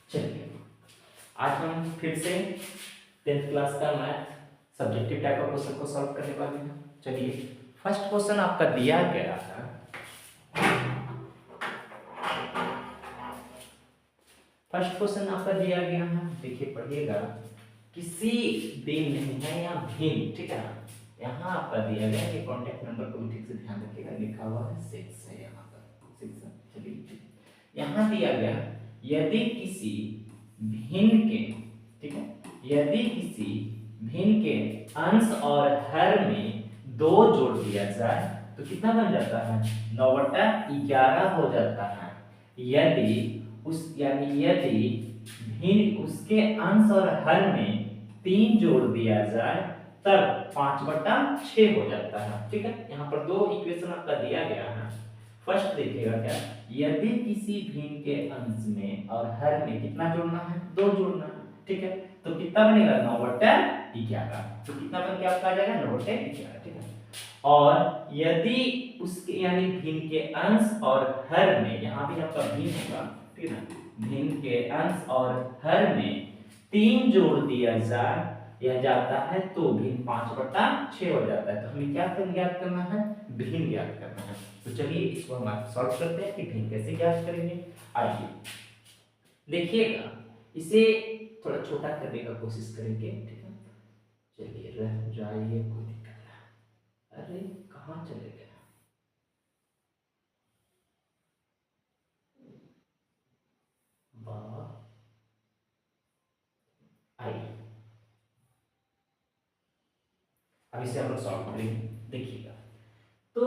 चलिए आज हम फिर से 10th क्लास का math subjective type of question को सॉल्व करने वाले हैं। चलिए फर्स्ट क्वेश्चन आपका दिया गया है। फर्स्ट क्वेश्चन आपका दिया गया है, देखिए पढ़िएगा। किसी दिन है या भिन्न, ठीक है। यहाँ आपका दिया गया है, कॉन्टेक्ट नंबर को भी ठीक से ध्यान रखिएगा, लिखा हुआ है 6 है यहाँ पर 6। चलिए यहाँ दिया गया यदि किसी भिन्न के, ठीक है, यदि किसी भिन्न के अंश और हर में 2 जोड़ दिया जाए तो कितना बन जाता है, 9/11 हो जाता है। यदि यदि भिन्न उसके अंश और हर में 3 जोड़ दिया जाए तब 5/6 हो जाता है, ठीक है। यहाँ पर 2 इक्वेशन आपका दिया गया है। फर्स्ट देखिएगा क्या, यदि किसी भिन्न के अंश में और हर में कितना जोड़ना है, 2 जोड़ना है, ठीक है। तो कितना बनेगा, 9/11। तो कितना बन के आपका आ जाएगा, 9/11, ठीक है। और यदि उसके यानी भिन्न के अंश और हर में, यहाँ भी आपका भिन्न होगा, ठीक है ना, भिन्न के अंश और हर में 3 जोड़ दिया जाए यह जाता है तो भिन्न 5/6 हो जाता है। तो हमें क्या ज्ञात करना है, भिन्न ज्ञात करना है। तो चलिए इसको हम सॉल्व करते हैं कि भिन्न कैसे ज्ञात करेंगे। आइए देखिएगा, इसे थोड़ा छोटा करने का कोशिश करेंगे, ठीक है। चलिए रह जाइए, कोई दिक्कत नहीं। अरे कहाँ चले गए, वाह। आइए अब इसे हम लोग सॉल्व करेंगे, देखिएगा। तो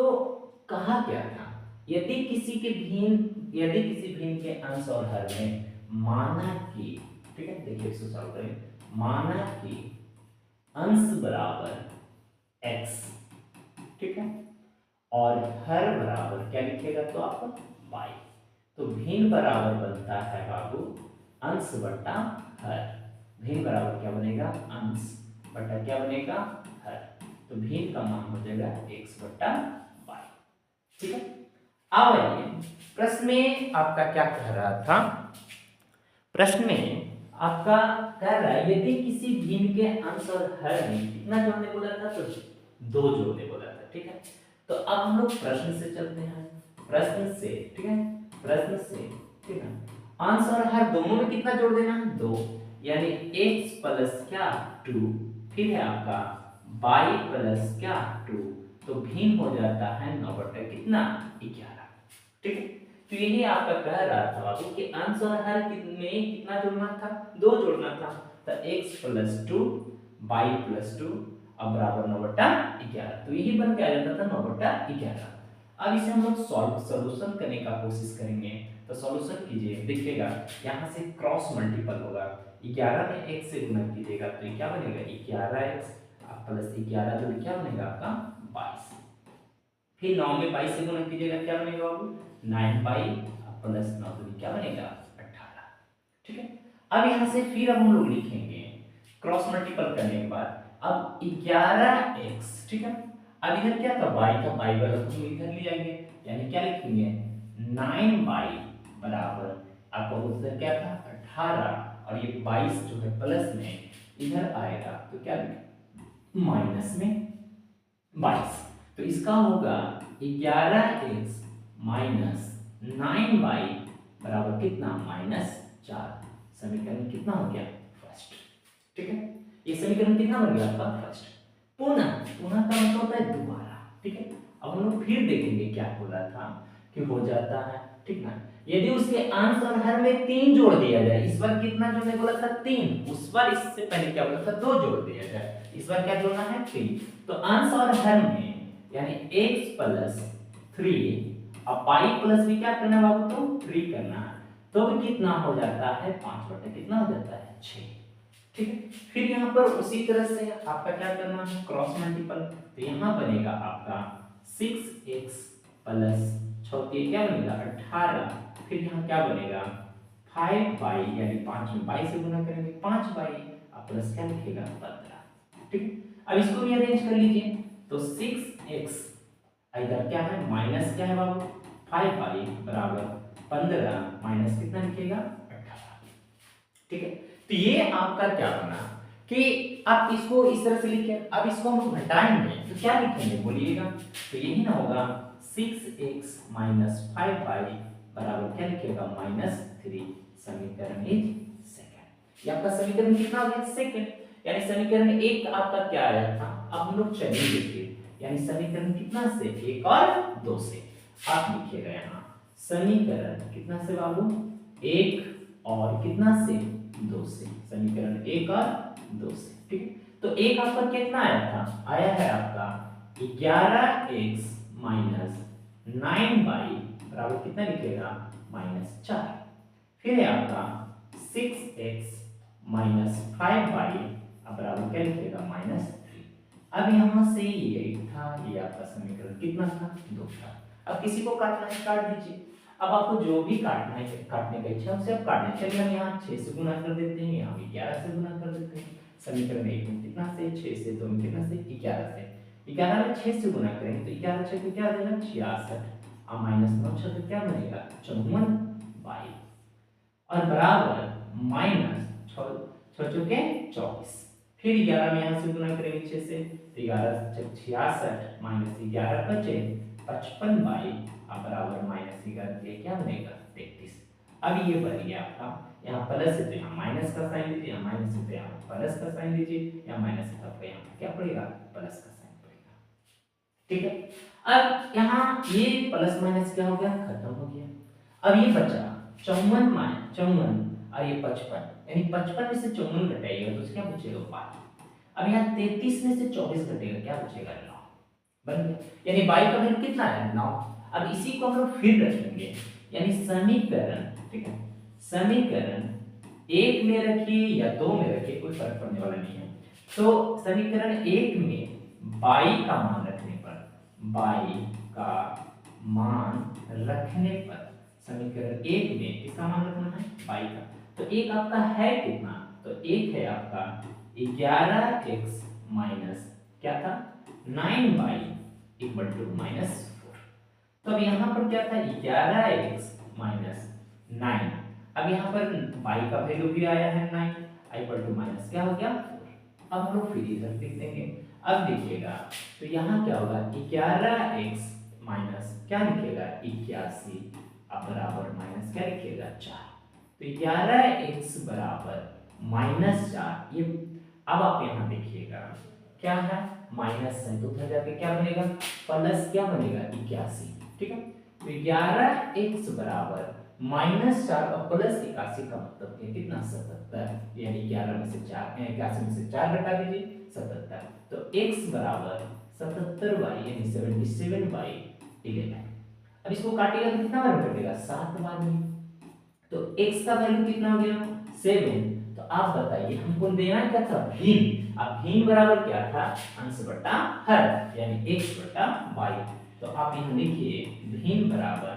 कहा क्या था, यदि किसी भिन्न के अंश और हर में माना कि, ठीक है, देखिए इसको सॉल्व करें। माना कि अंश बराबर x, ठीक है, और हर बराबर क्या लिखेगा तो आप y। तो भिन्न बराबर बनता है बाबू अंश बटा हर। भिन्न बराबर क्या बनेगा, अंश बटा क्या बनेगा, हर। तो भिन्न का मान हो जाएगा x/y, ठीक है। अब आइए प्रश्न में आपका क्या कह रहा था, प्रश्न में आपका कह रहा है यदि किसी भिन्न के अंश और हर में कितना जोड़ने बोला था, तो 2 जोड़ने बोला था, ठीक है। तो अब हम लोग प्रश्न से चलते हैं, प्रश्न से, ठीक है, प्रश्न से, ठीक है। अंश और हर दोनों में कितना जोड़ देना है, 2, यानी x प्लस क्या 2, फिर है आपका y प्लस क्या 2। तो भिन्न हो जाता है 9/कितना 11, ठीक है। तो यही आपका कह रहा था बाबू कि अंश और हर में कितना जोड़ना था, 2 जोड़ना था। तो x प्लस 2 y प्लस 2 अब बराबर 9/11। तो यही बन के आ जाता था 9/11। अब इसे हम लोग सॉल्यूशन करने का कोशिश करेंगे। तो सॉल्यूशन कीजिए, देखिएगा यहाँ से क्रॉस मल्टीपल होगा, 11 में 1 से गुणा कीजिएगा तो ये क्या बनेगा, 11x प्लस 11 जो क्या बनेगा आपका 22। फिर 9 में 22 से गुणा कीजिएगा क्या बनेगा बाबू, 9y प्लस 9 तो क्या बनेगा 18, ठीक है। अब यहाँ से फिर अब हम लोग लिखेंगे क्रॉस मल्टीपल करने के बाद अब 11x, ठीक है। अब इधर क्या था y का, y वाला तो हम इधर ले जाएंगे, यानी क्या लिखेंगे 9y बराबर आपका उत्तर क्या था 18, और ये 22 जो है प्लस में इधर आएगा तो क्या माइनस में 22। तो इसका होगा 11x माइनस 9y बराबर कितना -4। समीकरण कितना हो गया, फर्स्ट, ठीक है। ये समीकरण कितना बन गया आपका, फर्स्ट। पुनः पुनः का मतलब होता है दोबारा, ठीक है। अब हम लोग फिर देखेंगे क्या बोला था कि हो जाता है, ठीक ना। यदि उसके अंश और हर में 3 जोड़ दिया जाए, इस बार कितना जोड़ने बोला था 3, उस बार इससे पहले क्या बोला था 2 जोड़ दिया जाए, इस बार क्या जोड़ना है 3। तो अंश और हर में यानी x प्लस 3 अब y प्लस भी क्या करना है बाबू, तो 3 करना है। तो कितना हो जाता है 5 कितना हो जाता है 6, ठीक है। फिर यहाँ पर उसी तरह से आपका क्या करना है क्रॉस मल्टीपल। तो यहाँ बनेगा आपका 6x प्लस 6 क्या बनेगा 18, फिर यहाँ क्या बनेगा 5y यानी 5 में 22 से गुणा करेंगे 5y प्लस क्या लिखेगा 15, ठीक है। अब इसको भी अरेंज कर लीजिए। तो 6x इधर क्या है माइनस क्या है बाबू 5y बराबर 15 माइनस कितना लिखेगा 18, ठीक है। तो ये आपका क्या बना कि आप इसको इस तरह से लिखे, अब इसको हम घटाएंगे तो क्या लिखेंगे बोलिएगा, तो यही ना होगा 6x माइनस 5y बराबर क्या लिखेगा -3। समीकरण इज सेकंड। ये आपका समीकरण कितना हो गया सेकंड, यानी समीकरण एक आपका क्या आया था, अब हम लोग चलेंगे फिर, यानी समीकरण कितना से, एक और दो से। आप लिखिएगा यहाँ समीकरण कितना से बाबू, एक और कितना से, दो से। समीकरण एक और दो से, ठीक है। तो एक आपका कितना आया था, आया है आपका 11x माइनस 9y बराबर कितना लिखेगा -4। फिर है आपका 6x माइनस 5y बराबर क्या लिखेगा -3। अब यहां से ये एक था, ये आपका समीकरण कितना था, दो था। अब किसी को काटना है काट दीजिए, अब आपको जो भी काटना है काटने का इच्छा उसे आप काटने, चलिए हम यहाँ 6 से गुना कर देते हैं, यहाँ 11 से गुना कर देते हैं। समीकरण एक में कितना से, 6 से, 2 में कितना से, 11 से। 11 में 6 से गुना करेंगे तो 11 6 को क्या देगा 66 और -9 6 तो क्या बनेगा 54y और बराबर माइनस 6 6 चौके 24। फिर 11 में यहाँ से गुना करेंगे 6 से तो 11 66 माइनस 11 बचे 55y बराबर -11 क्या बनेगा 33। अब ये बन गया आपका, यहाँ प्लस है तो यहाँ माइनस का साइन दीजिए, यहाँ माइनस है तो यहाँ प्लस का साइन दीजिए, यहाँ माइनस है तो आपको यहाँ क्या पड़ेगा प्लस का साइन पड़ेगा, ठीक है। अब यहाँ ये प्लस माइनस क्या हो गया खत्म हो गया। अब ये बचा 54 माइनस 54 और ये 55, यानी 55 में से 54 घटाइएगा तो क्या बचेगा 5। अब यहाँ 33 में से 24 घटेगा क्या बचेगा 9, बन गया। यानी y का वैल्यू कितना है 9। अब इसी को हम लोग फिर रखेंगे, यानी समीकरण, ठीक है, समीकरण एक में रखिए या दो में रखिए कोई फर्क पड़ने वाला नहीं है। तो समीकरण एक में y का मान रखने पर, y का मान रखने पर समीकरण एक में किसका मान रखना है y का, तो एक आपका है कितना, तो एक है आपका 11x माइनस क्या था 9y इक्वल टू -4। तो अब यहाँ पर क्या था 11x माइनस 9, अब यहाँ पर y का वैल्यू भी आया है 9 इक्वल टू माइनस क्या हो गया 4। अब हम लोग फिर इधर लिख देंगे। अब देखिएगा तो यहाँ क्या होगा 11x माइनस क्या लिखेगा 81 अब बराबर माइनस क्या लिखेगा 4। तो 11x बराबर -4, ये अब आप यहाँ देखिएगा क्या है माइनस है तो उधर जाके क्या बनेगा प्लस क्या बनेगा 81, ठीक है। तो 11x बराबर -4 और प्लस 81 का मतलब है कितना 77, यानी 11 में से 4 81 में से 4 घटा दीजिए 77, तो x बराबर 77y यानी 77/11। अब इसको काटेगा तो कितना बार में कटेगा 7 बार में, तो x का वैल्यू कितना हो गया 7। तो आप बताइए हमको देना क्या था भिन्न, अब भिन्न बराबर क्या था अंश बटा हर, यानी x बटा y। तो आप यहाँ लिखिए भिन्न बराबर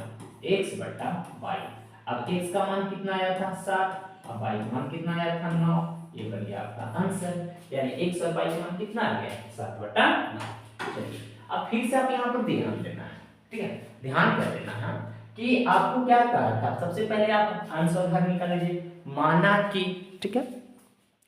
x बटा y। अब x का मान कितना आया था 7, अब y का मान कितना आया था 9, ये बन गया आपका आंसर, यानी x और y का मान कितना आ गया 7 बटा 9। चलिए अब फिर से आप यहाँ पर ध्यान देना है, ठीक है, ध्यान कर देना है कि आपको क्या कहा था। सबसे पहले आप अंश और हर निकाल लीजिए, माना कि, ठीक है,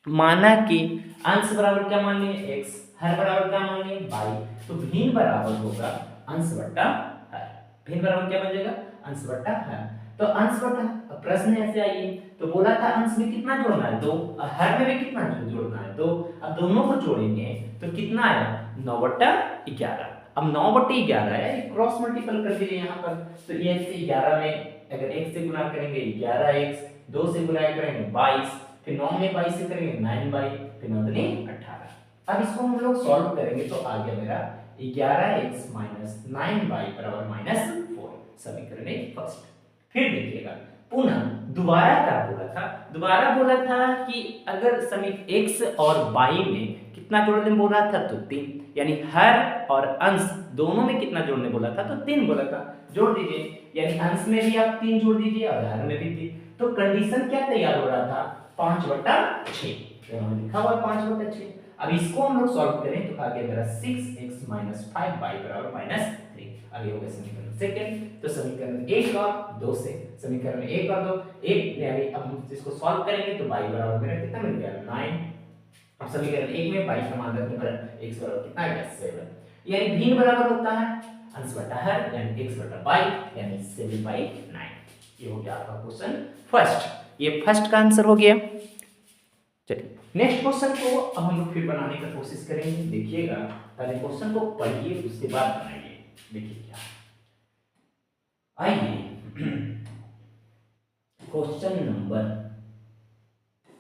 माना कि अंश बराबर क्या मान लिए x, हर बराबर क्या मान लिए y, तो भिन्न बराबर होगा अंश बटा हर। भिन्न बराबर क्या बन जाएगा अंश बटा हर। तो अंश बटा, प्रश्न ऐसे आइए तो बोला था अंश में कितना जोड़ना है 2, हर में भी कितना जोड़ना है 2। अब दोनों को जोड़ेंगे तो कितना आया 9/11। अब 9/11 है, क्रॉस मल्टीपल कर दीजिए यहाँ पर, तो ये से 11 में अगर 1 से गुना करेंगे 11x, 2 से गुना करेंगे 22, फिर 9 में 22 से करेंगे 9y, फिर 9 दूनी 18। अब इसको हम लोग सॉल्व करेंगे तो आ गया मेरा 11x माइनस 9y बराबर -4, समीकरण एक फर्स्ट। फिर देखिएगा पुनः दोबारा क्या बोला था, दोबारा बोला था कि अगर समीकरण x और y में कितना जोड़ने बोला था तो 3, यानी हर और अंश दोनों में कितना जोड़ने बोला था तो 3 बोला था, जोड़ दीजिए, यानी अंश में भी आप 3 जोड़ दीजिए और हर में भी 3। तो कंडीशन क्या तैयार हो रहा था 5/6, तो हमने लिखा हुआ 5/6। अब इसको हम लोग सॉल्व करें तो आ गया मेरा 6x - 5y बराबर -3, आगे हो गया समीकरण समीकरण सेकंड, तो समीकरण 1 और 2 से, समीकरण 1 और 2, 1 यानी अब हम इसको सॉल्व करेंगे तो y बराबर मेरा कितना मिल गया 9। अब समीकरण 1 में y का मान रखने पर x बराबर कितना आ गया 7, यानी भिन्न बराबर होता है अंश बटा हर यानी x बटा y यानी 7/9। ये हो गया आपका क्वेश्चन फर्स्ट, ये फर्स्ट का आंसर हो गया। चलिए नेक्स्ट क्वेश्चन को अब हम लोग फिर बनाने की कोशिश करेंगे। देखिएगा पहले क्वेश्चन को पढ़िए उसके बाद बनाइए। देखिए क्या आइए क्वेश्चन नंबर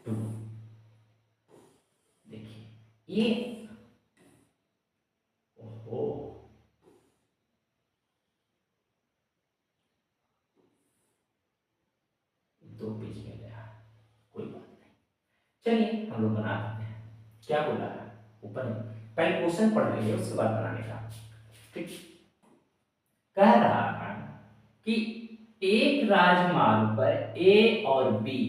2 देखिए ये ओहो दो पेज में गया, कोई बात नहीं, चलिए हम लोग बना देते हैं। क्या बोला है ऊपर में, पहले क्वेश्चन पढ़ लेंगे उसके बाद बनाने का। ठीक, कह रहा है कि एक राजमार्ग पर ए और बी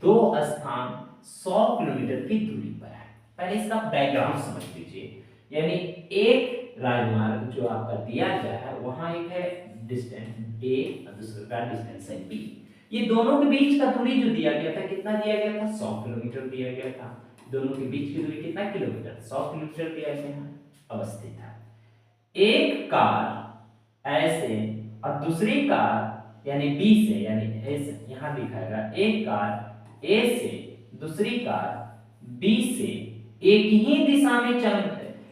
दो स्थान 100 किलोमीटर की दूरी पर है। पहले इसका बैकग्राउंड समझ लीजिए, यानी एक राजमार्ग जो आपका दिया गया है वहां एक है डिस्टेंस ए और दूसरा का डिस्टेंस है बी। ये दोनों के बीच का दूरी जो दिया गया था कितना दिया गया था 100 किलोमीटर दिया गया था। दोनों के बीच की दूरी कितना किलोमीटर 100 किलोमीटर दिया गया है अवस्थित है। एक कार ऐसे और दूसरी कार यानी बी से यानी ए से, यहां दिखाएगा एक कार ए से दूसरी कार बी से एक ही दिशा में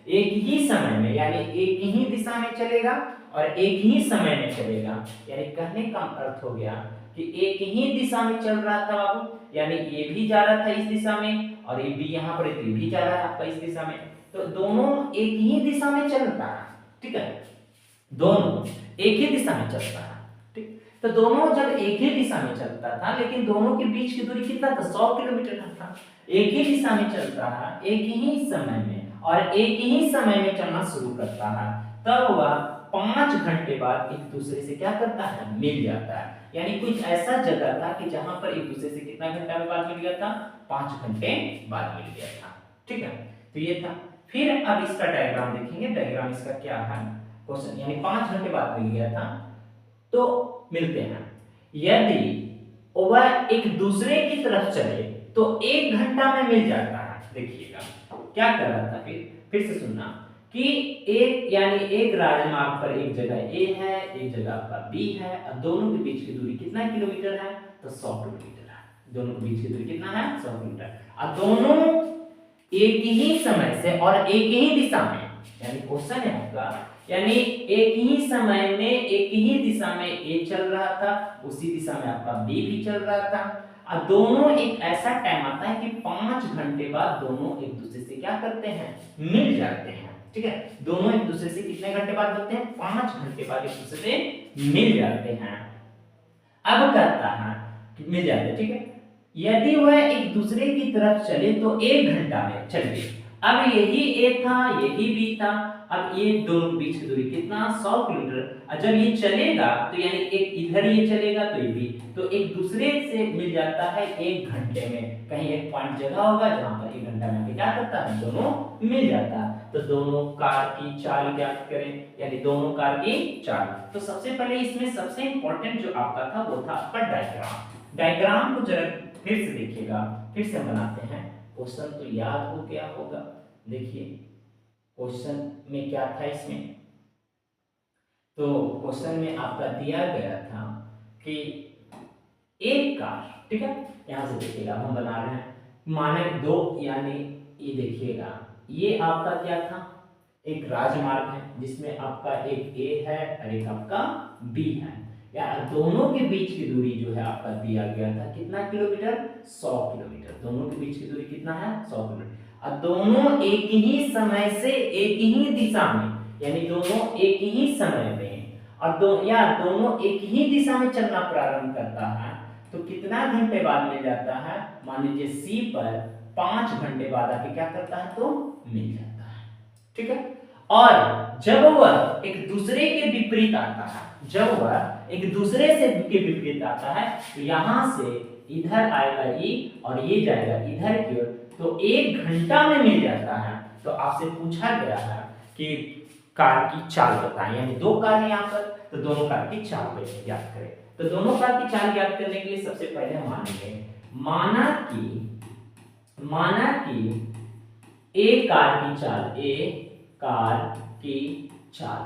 एक ही समय में यानी एक ही दिशा में चलेगा और एक ही समय में चलेगा। यानी कहने का अर्थ हो गया कि एक ही दिशा में चल रहा था बाबू, यानी ये भी जा रहा था इस दिशा में और ये भी यहाँ पर ये भी जा रहा है आपका इस दिशा में, तो दोनों एक ही दिशा में चल रहा है। ठीक है, दोनों एक ही दिशा में चलता है। ठीक, तो दोनों जब एक ही दिशा में चलता था लेकिन दोनों के बीच की दूरी कितना था 100 किलोमीटर था। एक ही दिशा में चलता है एक ही समय में और एक ही समय में चलना शुरू करता है, तब वह 5 घंटे बाद एक दूसरे से क्या करता है मिल जाता है। यानी कुछ ऐसा जगह था कि जहां पर एक दूसरे से कितना घंटा में बाद मिल गया था 5 घंटे बाद मिल गया था। ठीक है, तो ये था। फिर अब इसका डायग्राम देखेंगे, डायग्राम इसका क्या है क्वेश्चन, यानी 5 घंटे बाद मिल गया था तो मिलते हैं। यदि वह एक दूसरे की तरफ चले तो 1 घंटा में मिल जाता है। देखिएगा क्या कर रहा था, फिर से सुनना कि एक यानी एक राजमार्ग पर एक जगह ए है एक जगह आपका बी है और दोनों के बीच की दूरी कितना किलोमीटर है तो 100 किलोमीटर है। दोनों के बीच की दूरी कितना है 100 किलोमीटर और दोनों एक ही समय से और एक ही दिशा में, यानी क्वेश्चन है आपका, यानी एक ही समय में एक ही दिशा में ए चल रहा था उसी दिशा में आपका बी भी चल रहा था और दोनों एक ऐसा टाइम आता है कि 5 घंटे बाद दोनों एक दूसरे से क्या करते हैं मिल जाते हैं। ठीक है, दोनों एक दूसरे से कितने घंटे बाद मिलते हैं 5 घंटे बाद एक दूसरे से मिल जाते हैं। अब कहता है कि मिल जाते हैं। ठीक है, यदि वह एक दूसरे की तरफ चले तो 1 घंटा में चलिए। अब यही ए था यही बी था, अब ये दोनों के बीच की दूरी कितना 100 किलोमीटर और जब ये चलेगा तो यानी एक इधर ये चलेगा तो ये भी तो एक दूसरे से मिल जाता है 1 घंटे में। कहीं एक पॉइंट जगह होगा जहां पर 1 घंटा में क्या करता है दोनों मिल जाता है। तो दोनों कार की चाल ज्ञात करें, यानी दोनों कार की चाल। तो सबसे पहले इसमें सबसे इंपॉर्टेंट जो आपका था वो था आपका डायग्राम। डायग्राम को जरा फिर से देखिएगा, फिर से बनाते हैं। क्वेश्चन तो याद हो गया होगा। देखिए क्वेश्चन में क्या था इसमें, तो क्वेश्चन में आपका दिया गया था कि एक कार, ठीक है, यहां से देखिएगा हम बना रहे हैं माने 2, यानी ये देखिएगा ये आपका क्या था एक राजमार्ग है जिसमें आपका एक ए है और एक आपका बी है, या दोनों के बीच की दूरी जो है आपका दिया गया था कितना किलोमीटर 100 किलोमीटर। दोनों के बीच की दूरी कितना है 100 किलोमीटर और दोनों एक ही समय से एक ही दिशा में, यानी दोनों एक ही समय में और दोनों एक ही दिशा में चलना प्रारंभ करता है तो कितना घंटे बाद मिल जाता है, मान लीजिए सी पर 5 घंटे बाद आके क्या करता है तो मिल जाता है। ठीक है, और जब वह एक दूसरे के विपरीत आता है, जब वह एक दूसरे से के विपरीत आता है तो यहां से इधर आएगा ई और ये जाएगा इधर की ओर तो 1 घंटा में मिल जाता है। तो आपसे पूछा गया है कि कार की चाल बताएं, यानी 2 कार है यहाँ पर तो दोनों कार की चाल को ज्ञात करें। तो दोनों कार की चाल ज्ञात करने के लिए सबसे पहले हम मानेंगे, माना कि ए कार की चाल, ए कार की चाल,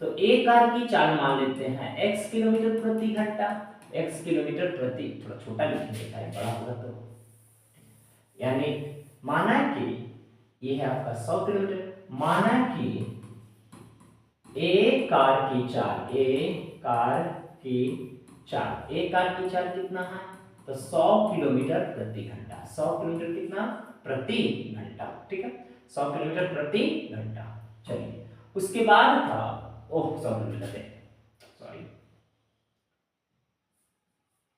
तो ए कार की चाल मान लेते हैं x किलोमीटर प्रति घंटा, x किलोमीटर प्रति, थोड़ा छोटा लिखने का है, बड़ा होगा तो, यानी माना कि ये है आपका 100 किलोमीटर, माना कि ए कार की चाल, ए कार की चाल, ए कार की चाल कितना है, तो 100 किलोमीटर प्रति घंटा, 100 किलोमीटर कितना प्रति घंटा, ठीक है, 100 किलोमीटर प्रति घंटा। चलिए उसके बाद था, ओह 100 किलोमीटर, सॉरी,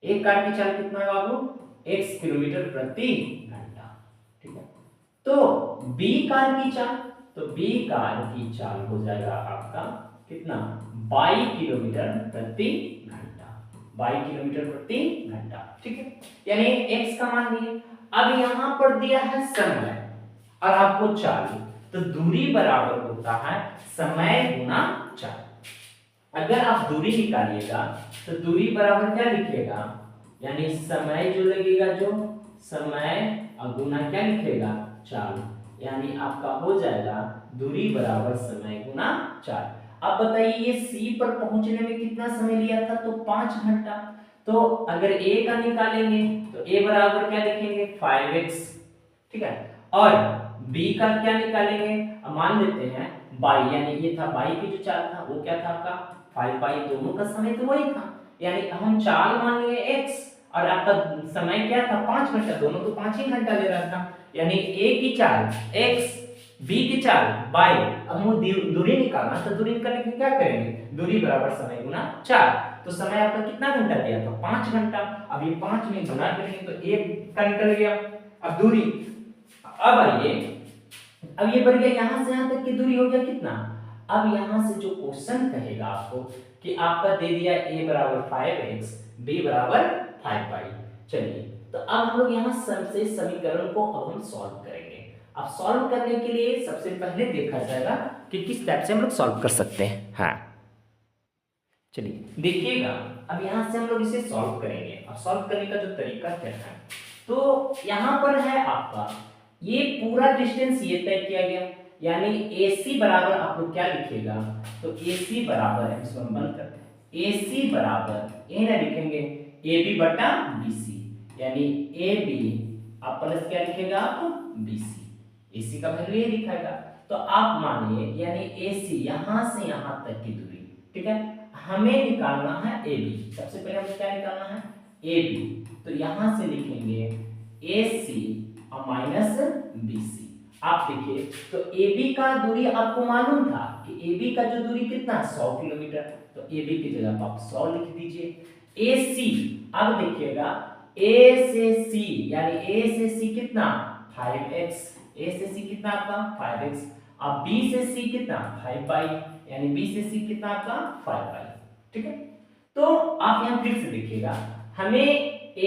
एक कार की चाल कितना है बाबू, x किलोमीटर प्रति घंटा, ठीक है। तो b कार की चाल, तो b कार की चाल हो जाएगा आपका कितना, 22 किलोमीटर प्रति घंटा, 22 किलोमीटर प्रति घंटा, ठीक है, यानी x का मान दिए। अब यहां पर दिया है समय और आपको चाल, तो दूरी बराबर होता है समय गुना चाल। अगर आप दूरी निकालिएगा तो दूरी बराबर क्या लिखिएगा, यानी समय जो लगेगा, जो समय गुना क्या लिखेगा, चाल, यानी आपका हो जाएगा दूरी बराबर समय गुना चाल। अब बताइए ये सी पर पहुंचने में कितना समय लिया था, तो 5 घंटा। तो अगर ए का निकालेंगे तो ए बराबर क्या लिखेंगे, 5x, ठीक है, और बी का क्या निकालेंगे, अब मान लेते हैं बाई, यानी ये था बाई की जो चाल था वो क्या था आपका 5 बाई, दोनों का समय तो वही था, यानी हम चाल मान लिए x और आपका समय क्या था 5 घंटा, दोनों तो 5 ही घंटा ले रहा था, यानी a की चाल x, b की चाल बाई। अब हम दूरी निकालना, तो दूरी निकालने के लिए क्या करेंगे, दूरी बराबर समय गुना चाल, तो समय आपका कितना घंटा दिया था 5 घंटा, अब ये 5 में गुना करेंगे तो 1 का निकल गया। अब दूरी, अब आइए, अब ये बढ़ गया यहां से यहां तक की दूरी हो गया कितना, अब यहां से जो क्वेश्चन कहेगा आपको कि आपका दे दिया a बराबर 5x, b बराबर 5 बाई। चलिए तो अब हम लोग यहां सबसे समीकरण को अब हम सॉल्व करेंगे। अब सॉल्व करने के लिए सबसे पहले देखा जाएगा कि किस टाइप से हम लोग सॉल्व कर सकते हैं। हाँ चलिए देखिएगा, अब यहां से हम लोग इसे सॉल्व करेंगे। अब सॉल्व करने का जो तरीका क्या है, तो यहां पर है आपका ये पूरा डिस्टेंस ये तय किया गया, यानी AC बराबर आप लोग क्या लिखिएगा, तो AC बराबर है, इसको हम बंद करते हैं, AC बराबर ए ना लिखेंगे AB बटा BC, यानी AB आप प्लस क्या लिखेगा आप BC, AC का वैल्यू ये दिखाएगा। तो आप मानिए यानी AC यहां से यहां तक की दूरी, ठीक है, हमें निकालना है AB, सबसे पहले हमें क्या निकालना है AB, तो यहां से लिखेंगे AC और माइनस BC। आप देखिए तो AB का दूरी आपको मालूम था कि AB का जो दूरी कितना 100 किलोमीटर, तो AB की जगह आप 100 लिख दीजिए। AC, अब देखिएगा A से C, यानी A से C कितना 5x, A से C कितना आपका 5x, अब B से C कितना 5 बाई, यानी B से C कितना आपका 5 बाई, ठीक है। तो आप यहां फिर से देखिएगा, हमें A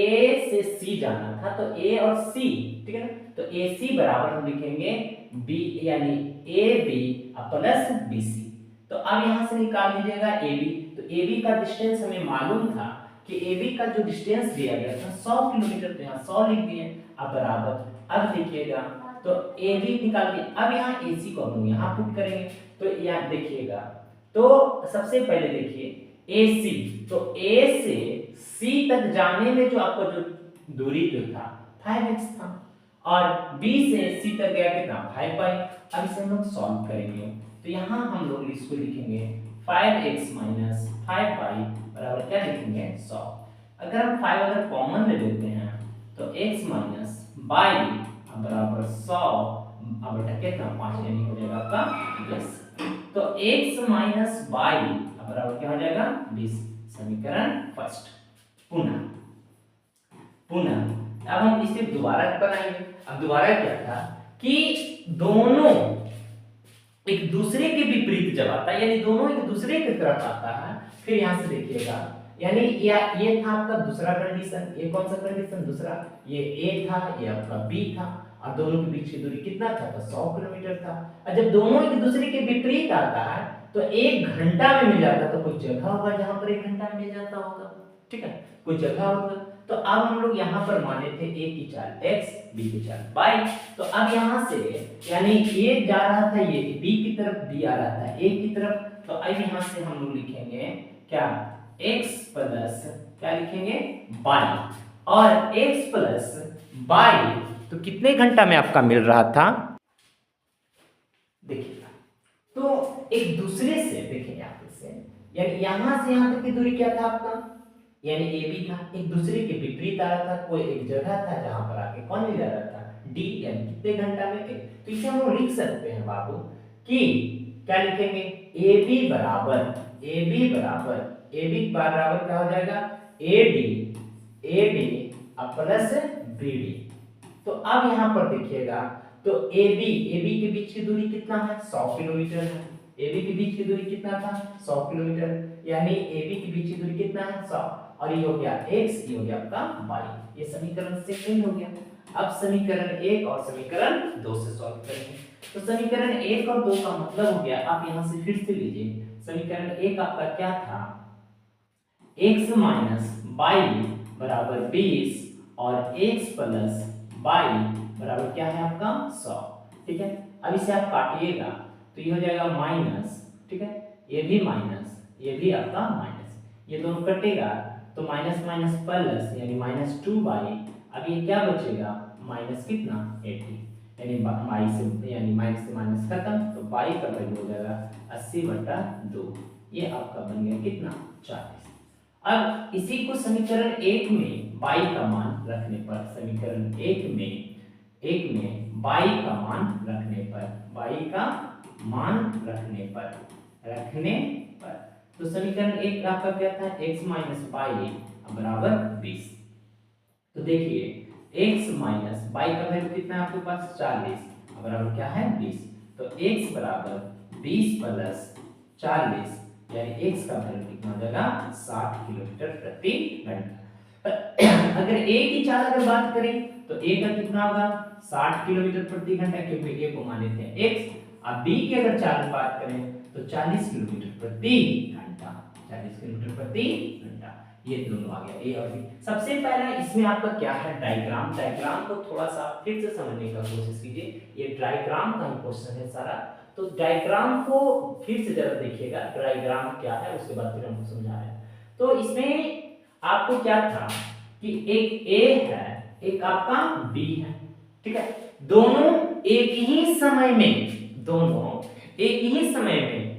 से C जाना था, तो A और C, ठीक है ना, तो AC बराबर हम लिखेंगे B, यानी AB प्लस BC। तो अब यहां से निकाल लीजिएगा AB, तो AB का डिस्टेंस हमें मालूम था कि AB का जो डिस्टेंस दिया गया था 100 किलोमीटर, तो यहाँ 100 लिख दिए। अब बराबर, अब देखिएगा तो AB निकाल दिए, अब यहाँ AC को हम यहाँ पुट करेंगे, तो यहाँ देखिएगा, तो सबसे पहले देखिए AC, तो A से C तक जाने में जो आपका जो दूरी जो था 5x था, और B से C तक गया कितना 5 बाई। अब इसे हम लोग सॉल्व करेंगे, तो यहाँ हम लोग इसको लिखेंगे 5x माइनस 5 बाई बराबर क्या लिखेंगे 100। अगर हम 5 अगर कॉमन ले लेते हैं तो x माइनस बाई बराबर 100, अब बेटा कितना 5 यानी हो जाएगा आपका 20, तो x माइनस बाई बराबर क्या हो जाएगा 20। समीकरण फर्स्ट। पुनः अब हम इसे दोबारा बनाएंगे। अब दोबारा क्या था कि दोनों एक दूसरे के विपरीत जब आता है, यानी दोनों एक दूसरे की तरफ आता है, फिर यहां से देखिएगा, यानी ये था आपका दूसरा कंडीशन, ये कौन सा कंडीशन दूसरा, ये A था, ये आपका B था, और दोनों के बीच की दूरी कितना था, तो 100 किलोमीटर था। और जब दोनों एक दूसरे के विपरीत आता है तो 1 घंटा में मिल जाता, तो कुछ जगह होगा जहां पर 1 घंटा में मिल जाता होगा, ठीक है, कुछ जगह होगा। तो अब हम लोग यहाँ पर माने थे a की चाल x, b की चाल y। तो अब यहाँ से यानी a जा रहा था ये b की तरफ, b आ रहा था a की तरफ। तो अब यहाँ से हम लोग लिखेंगे क्या, x प्लस क्या लिखेंगे y, और x प्लस y तो कितने घंटा में आपका मिल रहा था, देखिएगा। तो एक दूसरे से देखिए यहाँ से, यानी यहाँ से यहाँ तक की दूरी क्या था आपका, यानी ए बी था, एक दूसरे के विपरीत आ रहा था, कोई एक जगह था जहां पर आके कौन मिल जा रहा था, डी, यानी कितने घंटा में एक। तो इसे हम लोग लिख सकते हैं बाबू कि क्या लिखेंगे, ए बी बराबर क्या हो जाएगा, A D plus B D. तो अब यहां पर देखिएगा, तो ए बी के बीच की दूरी कितना है, 100 किलोमीटर है। ए बी के बीच की दूरी कितना था, 100 किलोमीटर, यानी ए बी के बीच की दूरी कितना है, 100, और ये हो गया x, ये हो गया आपका y। ये समीकरण से क्लियर हो गया। अब समीकरण 1 और समीकरण 2 से सॉल्व करेंगे। तो समीकरण 1 और 2 का मतलब हो गया, आप यहां से फिर से लीजिए। समीकरण 1 आपका क्या था, x माइनस y बराबर 20 और x प्लस y बराबर क्या है आपका 100, ठीक है। अब इसे आप काटिएगा तो ये हो जाएगा माइनस, ठीक है, ये भी माइनस, ये भी आपका माइनस, ये दोनों कटेगा तो माइनस माइनस प्लस यानी माइनस 2y। अब ये क्या बचेगा, माइनस कितना 80, यानी y से यानी माइनस से माइनस खत्म, तो y का वैल्यू हो जाएगा 80/2। ये आपका बन गया कितना 40। अब इसी को समीकरण 1 में y का मान रखने पर, समीकरण 1 में y का मान रखने पर तो समीकरण 1 आपका क्या था, x माइनस y बराबर 20। तो देखिए x माइनस y का वैल्यू कितना है आपके पास 40 बराबर क्या है 20। तो x बराबर 20 प्लस 40 यानी x का वैल्यू कितना हो जाएगा 60 किलोमीटर प्रति घंटा। अगर a की चाल अगर बात करें तो a का कितना होगा 60 किलोमीटर प्रति घंटा, क्योंकि a को मान लेते हैं x। अब b की अगर चाल बात करें तो 40 किलोमीटर प्रति घंटा, 40 किलोमीटर प्रति घंटा। ये दोनों आ गया a और b। सबसे पहले इसमें आपका क्या है डायग्राम को थोड़ा सा फिर से समझने का कोशिश कीजिए। ये डायग्राम का ही क्वेश्चन है सारा, तो डायग्राम को फिर से जरा देखिएगा, डायग्राम क्या है उसके बाद फिर हम समझा रहे हैं। तो इसमें आपको क्या था कि एक a है, एक आपका b है, ठीक है, दोनों एक ही समय में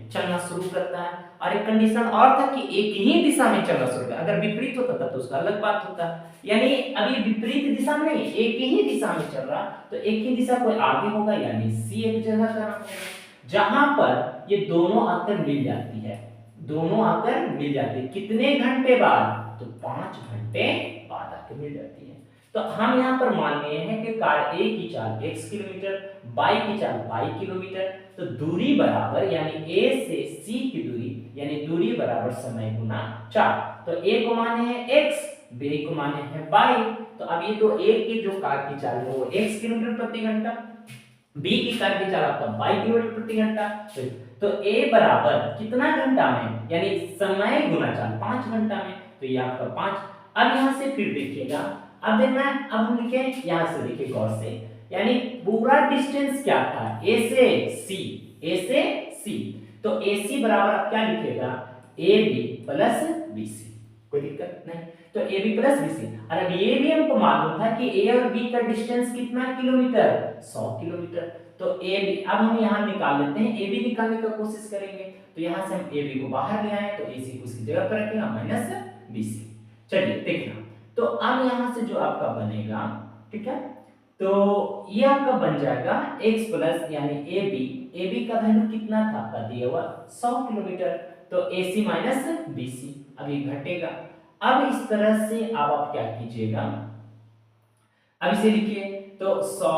चलना शुरू करता है। और एक कंडीशन और था कि एक ही दिशा में चलना शुरू करता है, अगर विपरीत होता था तो उसका अलग बात होता। यानी अभी विपरीत दिशा में नहीं, एक ही दिशा में चल रहा, तो एक ही दिशा कोई आगे होगा, यानी सी एक जगह का नाम होगा जहां पर ये दोनों आकर मिल जाती है, कितने घंटे बाद, तो 5 घंटे बाद आकर मिल जाती है। तो हम यहाँ पर मान लिए हैं कि कार A की चाल x किलोमीटर, y की चाल y किलोमीटर, तो दूरी बराबर यानी A से C की दूरी यानी दूरी बराबर समय गुना 4। तो A को माने हैं x, B को माने हैं y। तो अब ये तो A की जो कार की चाल है वो x किलोमीटर प्रति घंटा, B की कार की चाल आपका y किलोमीटर प्रति घंटा। तो A बराबर कितना घंटा में, यानी समय गुना चाल 5 घंटा में, तो ये आपका 5। अब यहाँ से फिर देखिएगा, अब देखना है, अब हम लिखे यहां से, देखिए गौर से, यानी पूरा डिस्टेंस क्या था A से C, तो AC बराबर आप क्या लिखेगा AB प्लस BC, कोई दिक्कत नहीं। तो AB प्लस BC, और अब ये भी हमको मालूम था कि A और B का डिस्टेंस कितना किलोमीटर 100 किलोमीटर। तो AB अब हम यहां निकाल लेते हैं, AB निकालने का कोशिश करेंगे। तो यहां से हम AB को बाहर ले आए तो AC को उसकी जगह पर रखेंगे माइनस BC। चलिए देखना, तो अब यहां से जो आपका बनेगा, ठीक है, तो ये आपका बन जाएगा x प्लस यानी AB का वैल्यू कितना था आपका दिया हुआ 100 किलोमीटर, तो AC माइनस BC, अब ये घटेगा। अब इस तरह से अब आप क्या कीजिएगा, अब इसे लिखिए, तो 100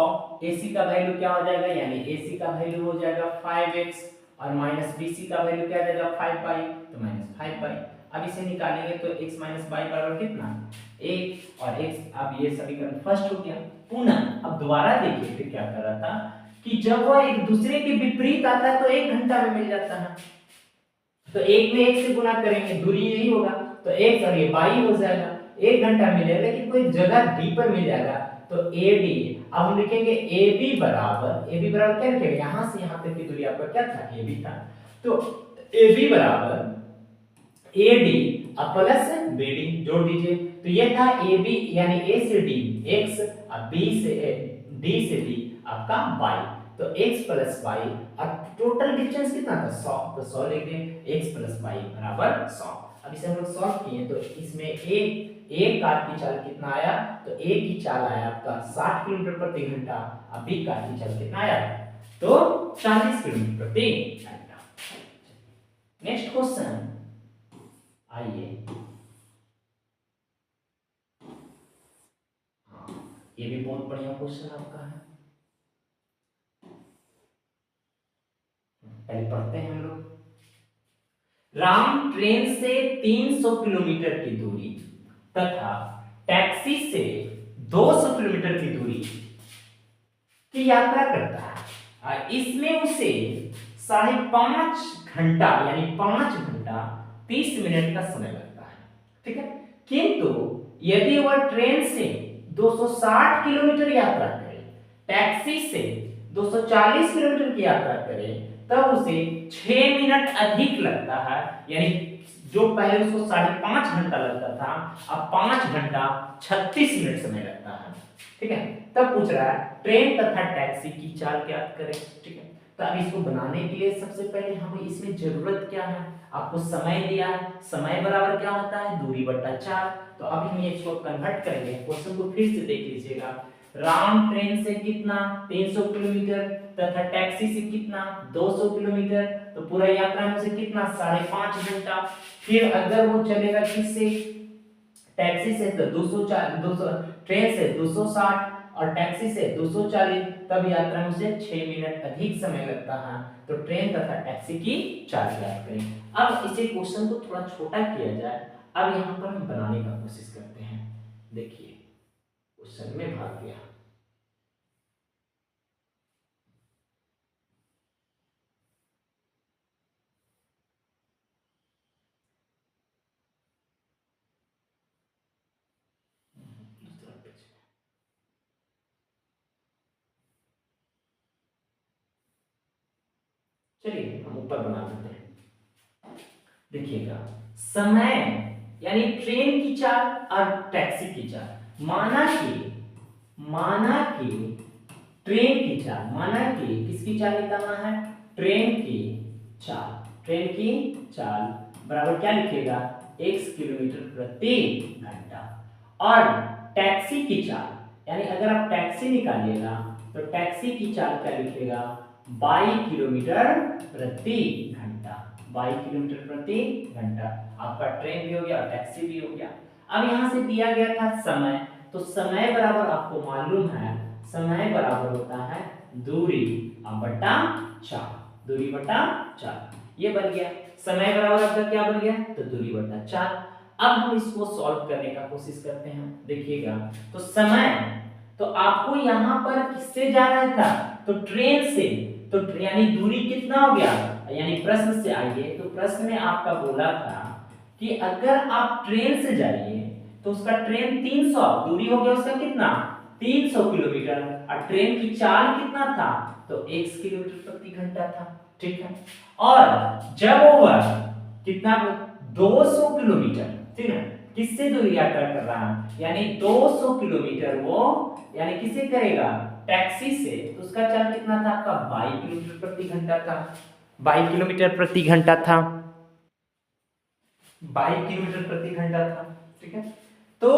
AC का वैल्यू क्या हो जाएगा, यानी AC का वैल्यू हो जाएगा 5x और माइनस BC का वैल्यू क्या आ जाएगा 5y, तो माइनस 5y। अब इसे निकालेंगे तो x माइनस y बराबर कितना 1 और x। अब ये समीकरण फर्स्ट हो गया। पुनः अब दोबारा देखिए फिर क्या कर रहा था कि जब वह एक दूसरे के विपरीत आता है तो 1 घंटा में मिल जाता है, तो एक में एक से गुना करेंगे, दूरी यही होगा, तो एक और ये बाई हो जाएगा, 1 घंटा मिलेगा, लेकिन कोई जगह डी पर मिल जाएगा, तो ए डी। अब हम लिखेंगे ए बी बराबर क्या लिखेंगे, यहां से यहां तक की दूरी आपका क्या था, ए बी था, तो ए बी बराबर ए डी अब प्लस बी डी जोड़ दीजिए, तो ये था ए बी यानी ए से डी एक्स, अब बी से डी से बी आपका वाई, तो x प्लस वाई, अब टोटल डिस्टेंस कितना था 100, तो 100 लिख दें, x प्लस वाई बराबर 100। अब इसे हम लोग सॉल्व किए तो इसमें ए कार की चाल कितना आया, तो ए की चाल आया आपका 60 किलोमीटर प्रति घंटा, अब बी कार की चाल कितना आया, तो 40 किलोमीटर प्रति घंटा। नेक्स्ट क्वेश्चन आइए, ये भी बहुत बढ़िया क्वेश्चन आपका है, पहले पढ़ते हैं हम लोग। राम ट्रेन से 300 किलोमीटर की दूरी तथा टैक्सी से 200 किलोमीटर की दूरी की यात्रा करता है, इसमें उसे 5.5 घंटा यानी 5 घंटा 30 मिनट का समय लगता है, ठीक है। किंतु यदि वह ट्रेन से 260 किलोमीटर यात्रा करे, टैक्सी से 240 किलोमीटर की यात्रा करे, तब उसे 6 मिनट अधिक लगता है, यानी जो पहले उसको 5.5 घंटा लगता था, अब 5 घंटा 36 मिनट समय लगता है, ठीक है। तब पूछ रहा है ट्रेन तथा टैक्सी की चाल ज्ञात करें, ठीक है। तो अब इसको बनाने के लिए सबसे पहले हमें इसमें जरूरत क्या है, आपको समय दिया है, समय बराबर क्या होता है, दूरी बटा 4, तो अब हम इसको कन्वर्ट करेंगे, क्वेश्चन को फिर से देख लीजिएगा। राम ट्रेन से कितना 300 किलोमीटर तथा टैक्सी से कितना 200 किलोमीटर, तो पूरा यात्रा में से कितना 5.5 घंटा, फिर अगर वो चलेगा किससे, टैक्सी से तो 200 ट्रेन से 260 और टैक्सी से 240, तब यात्रा में से 6 मिनट अधिक समय लगता है, तो ट्रेन तथा टैक्सी की चाल ज्ञात करें। अब इसे क्वेश्चन को थोड़ा छोटा किया जाए, अब यहाँ पर हम बनाने का कोशिश करते हैं, देखिए क्वेश्चन में भाग गया, चलिए हम ऊपर बना देते हैं। देखिएगा समय यानी ट्रेन की चाल और टैक्सी की चाल, माना कि ट्रेन की चाल, माना कि किसकी चाल निकालना है, ट्रेन की चाल बराबर क्या लिखेगा, x किलोमीटर प्रति घंटा, और टैक्सी की चाल यानी अगर आप टैक्सी निकालिएगा तो टैक्सी की चाल क्या लिखेगा, 22 किलोमीटर प्रति घंटा, 22 किलोमीटर प्रति घंटा। आपका ट्रेन भी हो गया और टैक्सी भी हो गया। अब यहां से दिया गया था समय, तो समय बराबर आपको मालूम है, समय बराबर होता है दूरी बटा 4, दूरी बटा 4, ये बन गया। समय बराबर आपका क्या बन गया, तो दूरी बटा 4। अब हम इसको सॉल्व करने का कोशिश करते हैं, देखिएगा तो समय, तो आपको यहां पर किससे जाना था, तो ट्रेन से, तो यानी दूरी कितना हो गया, यानी प्रश्न से आइए, तो प्रश्न में आपका बोला था कि अगर आप ट्रेन से जाइए तो उसका ट्रेन 300 दूरी हो गया, उसका कितना 300 किलोमीटर, और ट्रेन की चाल कितना था, तो x किलोमीटर प्रति घंटा था, ठीक है। और जब वह कितना 200 किलोमीटर, ठीक है, किससे दूरी यात्रा कर रहा है, यानी 200 किलोमीटर वो यानी किससे करेगा, टैक्सी से, तो उसका चाल कितना था आपका 22 किलोमीटर प्रति घंटा था, 22 किलोमीटर प्रति घंटा था, 22 किलोमीटर प्रति घंटा था, ठीक है। तो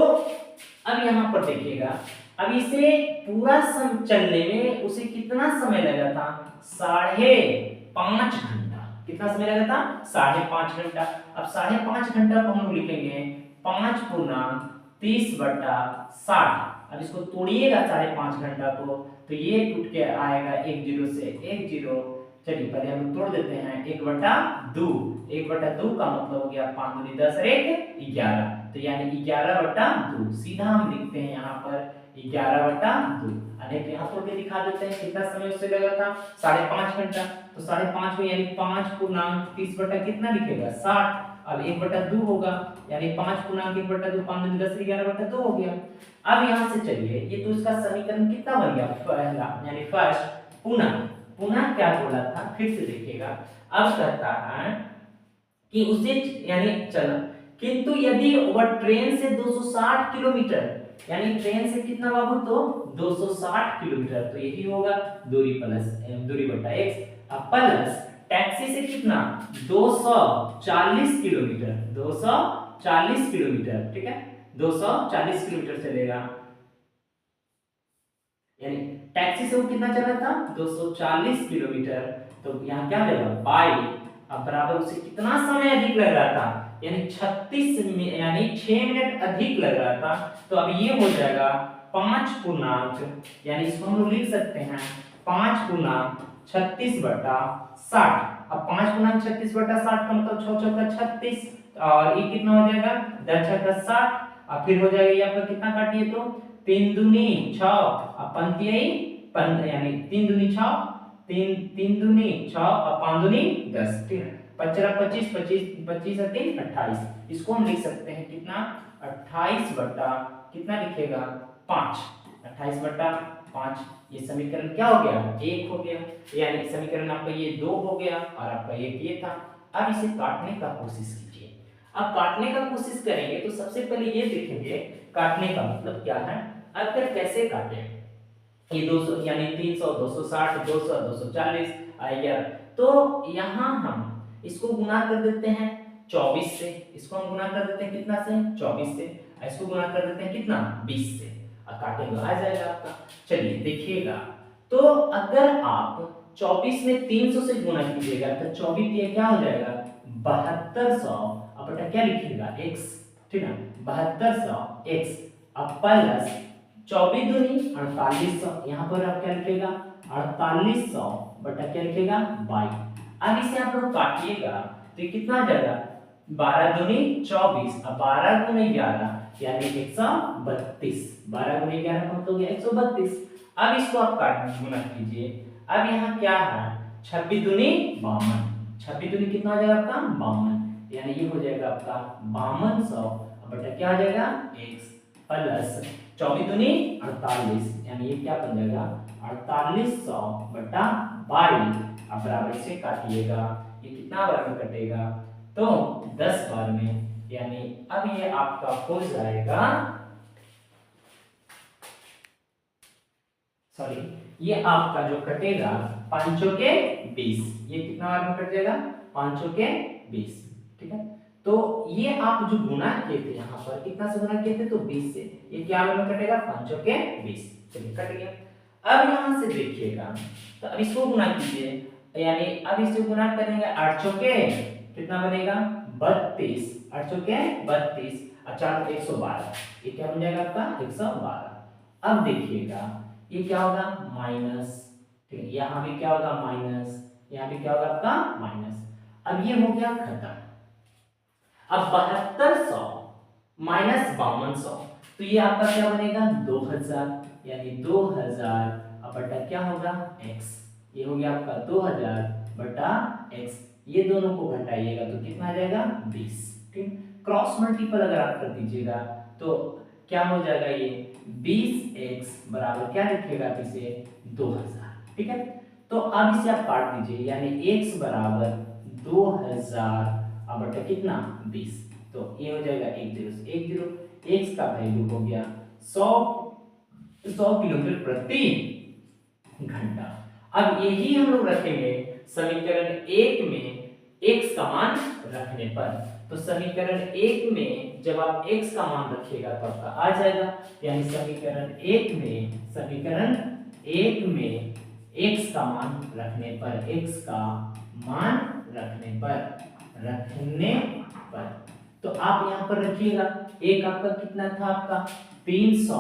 अब यहां पर देखिएगा, अब इसे पूरा चलने में उसे कितना समय लगा था, 5.5 घंटा, कितना समय लगा था 5.5 घंटा। अब 5.5 घंटा को हम लिखेंगे 5 × 30/60, अब इसको तोड़िएगा 5.5 घंटा को, तो ये टूट के आएगा 1 0 से 1 0, चलिए पहले हम तोड़ देते हैं, 1/2, 1/2 का मतलब हो गया 5 × 10 = 11, तो यानी 11/2, सीधा हम लिखते हैं यहाँ पर 11/2। अनेक यहाँ तोड़ के दिखा देते हैं कितना समय उससे लगा था, 5.5 घंटा। तो 5.5 में यानी 5 पूर्णांक 30 बटा कितना लिखेगा 60। अब 1/2 होगा, यानी 5 पूर्णांक 1/2, 5 में 10 11/2 हो गया। अब यहाँ से चलिए, ये तो इसका समीकरण कितना बन गया, पहला यानी फर्स्ट। पुनः पुनः क्या बोला था, फिर से देखिएगा। अब कहता है कि उसे यानी चला, किंतु यदि वह ट्रेन से 260 किलोमीटर, यानी ट्रेन से कितना बाबू, तो 260 किलोमीटर, तो यही होगा दूरी प्लस दूरी बटा x, अब प्लस टैक्सी से कितना 240 किलोमीटर, 240 किलोमीटर, ठीक है 240 किलोमीटर चलेगा, यानी टैक्सी से वो कितना चल रहा था 240 किलोमीटर। तो यहाँ क्या देगा बाई, अब बराबर उसे कितना समय अधिक लग रहा था, यानी 36 यानी 6 मिनट अधिक लग रहा था। तो अब ये हो जाएगा 5 पूर्णांक, यानी इसको हम लोग लिख सकते हैं 5 पूर्णांक 36/60। अब 5 पूर्णांक 36/60 का मतलब 6 चौका 36, और ये कितना हो जाएगा 10 छक्का 60। अब फिर हो जाएगा ये आपका कितना काटिए तो 3 दूनी 6, अब पंक्ति यानी 3 दूनी 6, 3 दूनी 6 और 5 दूनी 10, ठीक है 25 25 25 और 3 28। इसको हम लिख सकते हैं कितना 28 बटा कितना लिखेगा 5, 28/5। ये समीकरण क्या हो गया 1 हो गया, यानी समीकरण आपका ये 2 हो गया और आपका ये था। अब इसे काटने का कोशिश कीजिए। अब काटने का कोशिश करेंगे तो सबसे पहले ये देखेंगे काटने का मतलब क्या है। अगर कैसे काटे, ये 200 यानी 300 260 200 240 आएगा, तो यहाँ हम इसको गुना कर देते हैं 24 से, इसको हम गुना कर देते हैं कितना से 24 से, इसको गुना कर देते हैं कितना 20 से, और काटेंगे आ जाएगा आपका। चलिए देखिएगा, तो अगर आप 24 में 300 से गुना कीजिएगा तो 24 ये क्या हो जाएगा 7200, अब बेटा क्या लिखिएगा x, ठीक है 7200 x, अब प्लस 24 दूनी 4800, यहाँ पर आप क्या लिखेगा 4800 बटा क्या लिखेगा 22। अब इसे आप लोग काटिएगा तो ये कितना आ जाएगा 12 दूनी 24, अब 12 गुने 11 यानी 132, 12 गुने 11 का मतलब 132। अब इसको आप काट गुना कीजिए। अब यहाँ क्या है 26 दूनी 52, 26 दूनी कितना हो जाएगा आपका 52, यानी ये हो जाएगा आपका 5200 बटा क्या आ जाएगा x, प्लस 24 दूनी 48, यानी ये क्या बन जाएगा 4800 बटा 22। अब बराबर से काटिएगा, ये कितना बार में कटेगा तो 10 बार में, यानी अब ये आपका हो जाएगा, सॉरी ये आपका जो कटेगा 5 के 20, ये कितना बार में कट जाएगा 5 के 20, ठीक है। तो ये आप जो गुना किए थे यहाँ पर कितना से गुना किए थे तो 20 से, ये क्या बार में कटेगा 5 के 20, चलिए कट गया। अब यहाँ से देखिएगा, तो अब इसको गुना कीजिए, यानी अब इसको गुना करेंगे 8 के कितना बनेगा 32, 8 के 32 और 4 112, ये क्या बन जाएगा आपका 112। अब देखिएगा ये क्या होगा माइनस, ठीक है यहाँ भी क्या होगा माइनस, यहाँ भी क्या होगा आपका माइनस। अब ये हो गया खत्म। अब 7200 माइनस 5200, तो ये आपका क्या बनेगा 2000, यानी 2000 अब बटा क्या होगा x, ये हो गया आपका 2000 बटा x, ये दोनों को घटाइएगा तो कितना आ जाएगा 20, ठीक। क्रॉस मल्टीपल अगर आप कर दीजिएगा तो क्या हो जाएगा ये 20x बराबर क्या लिखिएगा आप इसे 2000, ठीक है। तो अब इसे आप काट दीजिए, यानी x बराबर 2000 अब बटा कितना 20, तो ये हो जाएगा 10 x का वैल्यू हो गया 100 किलोमीटर प्रति घंटा। अब यही हम लोग रखेंगे समीकरण 1 में x का मान रखने पर, तो समीकरण 1 में जब आप x का मान रखिएगा तो आपका आ जाएगा, यानी समीकरण 1 में x का मान रखने पर, x का मान रखने पर तो आप यहाँ पर रखिएगा, एक आपका कितना था आपका 300,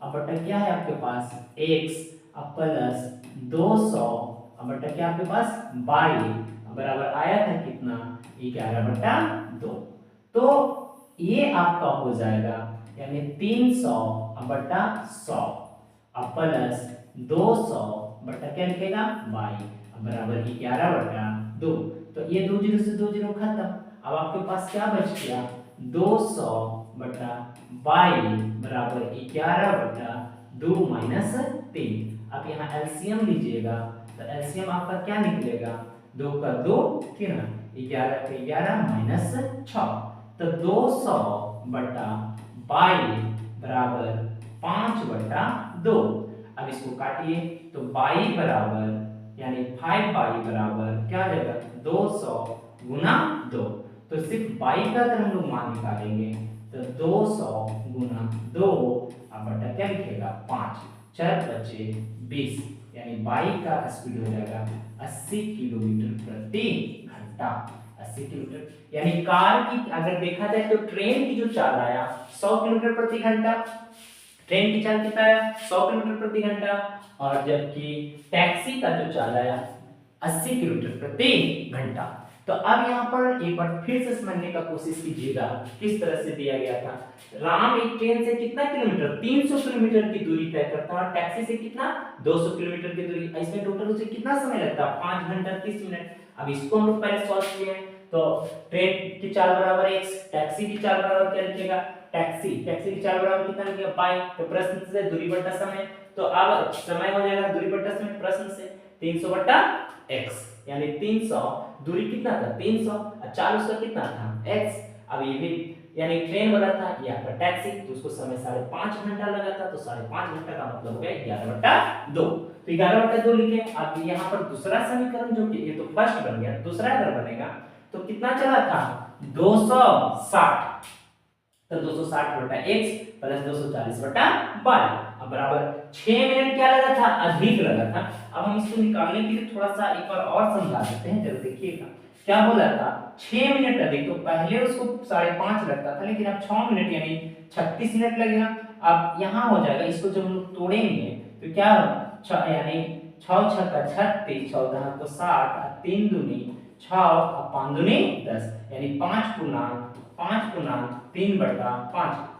अब बटा क्या है आपके पास x अब प्लस 200 अब बटा क्या आपके पास 22 बराबर आया था कितना 11/2। तो ये आपका हो जाएगा यानी 300 बटा 100 अब प्लस 200 बटा क्या लिखेगा y बराबर 11/2। तो ये दो जीरो से दो जीरो खत्म। अब आपके पास क्या बच गया 200 बटा y बराबर 11/2 माइनस 3। अब यहाँ एलसीएम लीजिएगा तो एलसीएम आपका क्या निकलेगा 2 का 2 कितना 11 का 11 माइनस 6। तो 200 बटा 22 बराबर 5/2। अब इसको काटिए तो 22 बराबर यानी 5 बराबर क्या आ जाएगा 200 गुना 2। तो सिर्फ 22 का अगर हम लोग मान निकालेंगे तो 200 गुना 2 अब बटा क्या लिखेगा 5 4 बचे 20 यानी 22 का स्पीड हो जाएगा 80 किलोमीटर प्रति घंटा। 80 किलोमीटर यानी कार की अगर देखा जाए तो ट्रेन की जो चाल आया 100 किलोमीटर प्रति घंटा। ट्रेन की चाल कितना आया 100 किलोमीटर प्रति घंटा और जबकि टैक्सी का जो चाल आया 80 किलोमीटर प्रति घंटा। तो अब यहाँ पर एक बार फिर से समझने का कोशिश कीजिएगा किस तरह से दिया गया था। राम एक ट्रेन से कितना किलोमीटर 300 किलोमीटर की दूरी तय करता है, टैक्सी से कितना 200 किलोमीटर की दूरी। इसमें टोटल उसे कितना समय लगता है 5 घंटा 30 मिनट। अब इसको हम लोग पहले सॉल्व किए हैं तो ट्रेन की चाल बराबर x, टैक्सी की चाल बराबर क्या लिखेगा टैक्सी की चाल बराबर कितना लिखेगा पाई। तो प्रश्न से दूरी बटा समय, तो अब समय हो जाएगा दूरी बटा समय प्रश्न से 300 बटा x यानी 300 दूरी कितना था 300 और चाल उसका कितना था x। अब ये भी यानी ट्रेन वाला था ये आपका टैक्सी तो उसको समय 5.5 घंटा लगा था तो 5.5 घंटा का मतलब हो गया 11/2। तो 11/2 लिखे। अब यहाँ पर दूसरा समीकरण जो कि ये तो फर्स्ट बन गया, दूसरा अगर बनेगा तो कितना चला था 260। तो 260 बटा x प्लस 240 बटा y अब बराबर 6 मिनट क्या लगा था अधिक लगा था। अब हम इसको निकालने के लिए थोड़ा सा एक बार और समझा देते हैं जरा देखिएगा क्या बोला था 6 मिनट अधिक। तो पहले उसको 5.5 लगता था लेकिन अब 6 मिनट यानी 36 मिनट लगेगा। अब यहाँ हो जाएगा इसको जब हम लोग तोड़ेंगे तो क्या होगा यानी 6 6 का 36 14 तो 60 3 दूनी 6 और 5 दूनी 10 यानी 5 पूर्णांक 3/5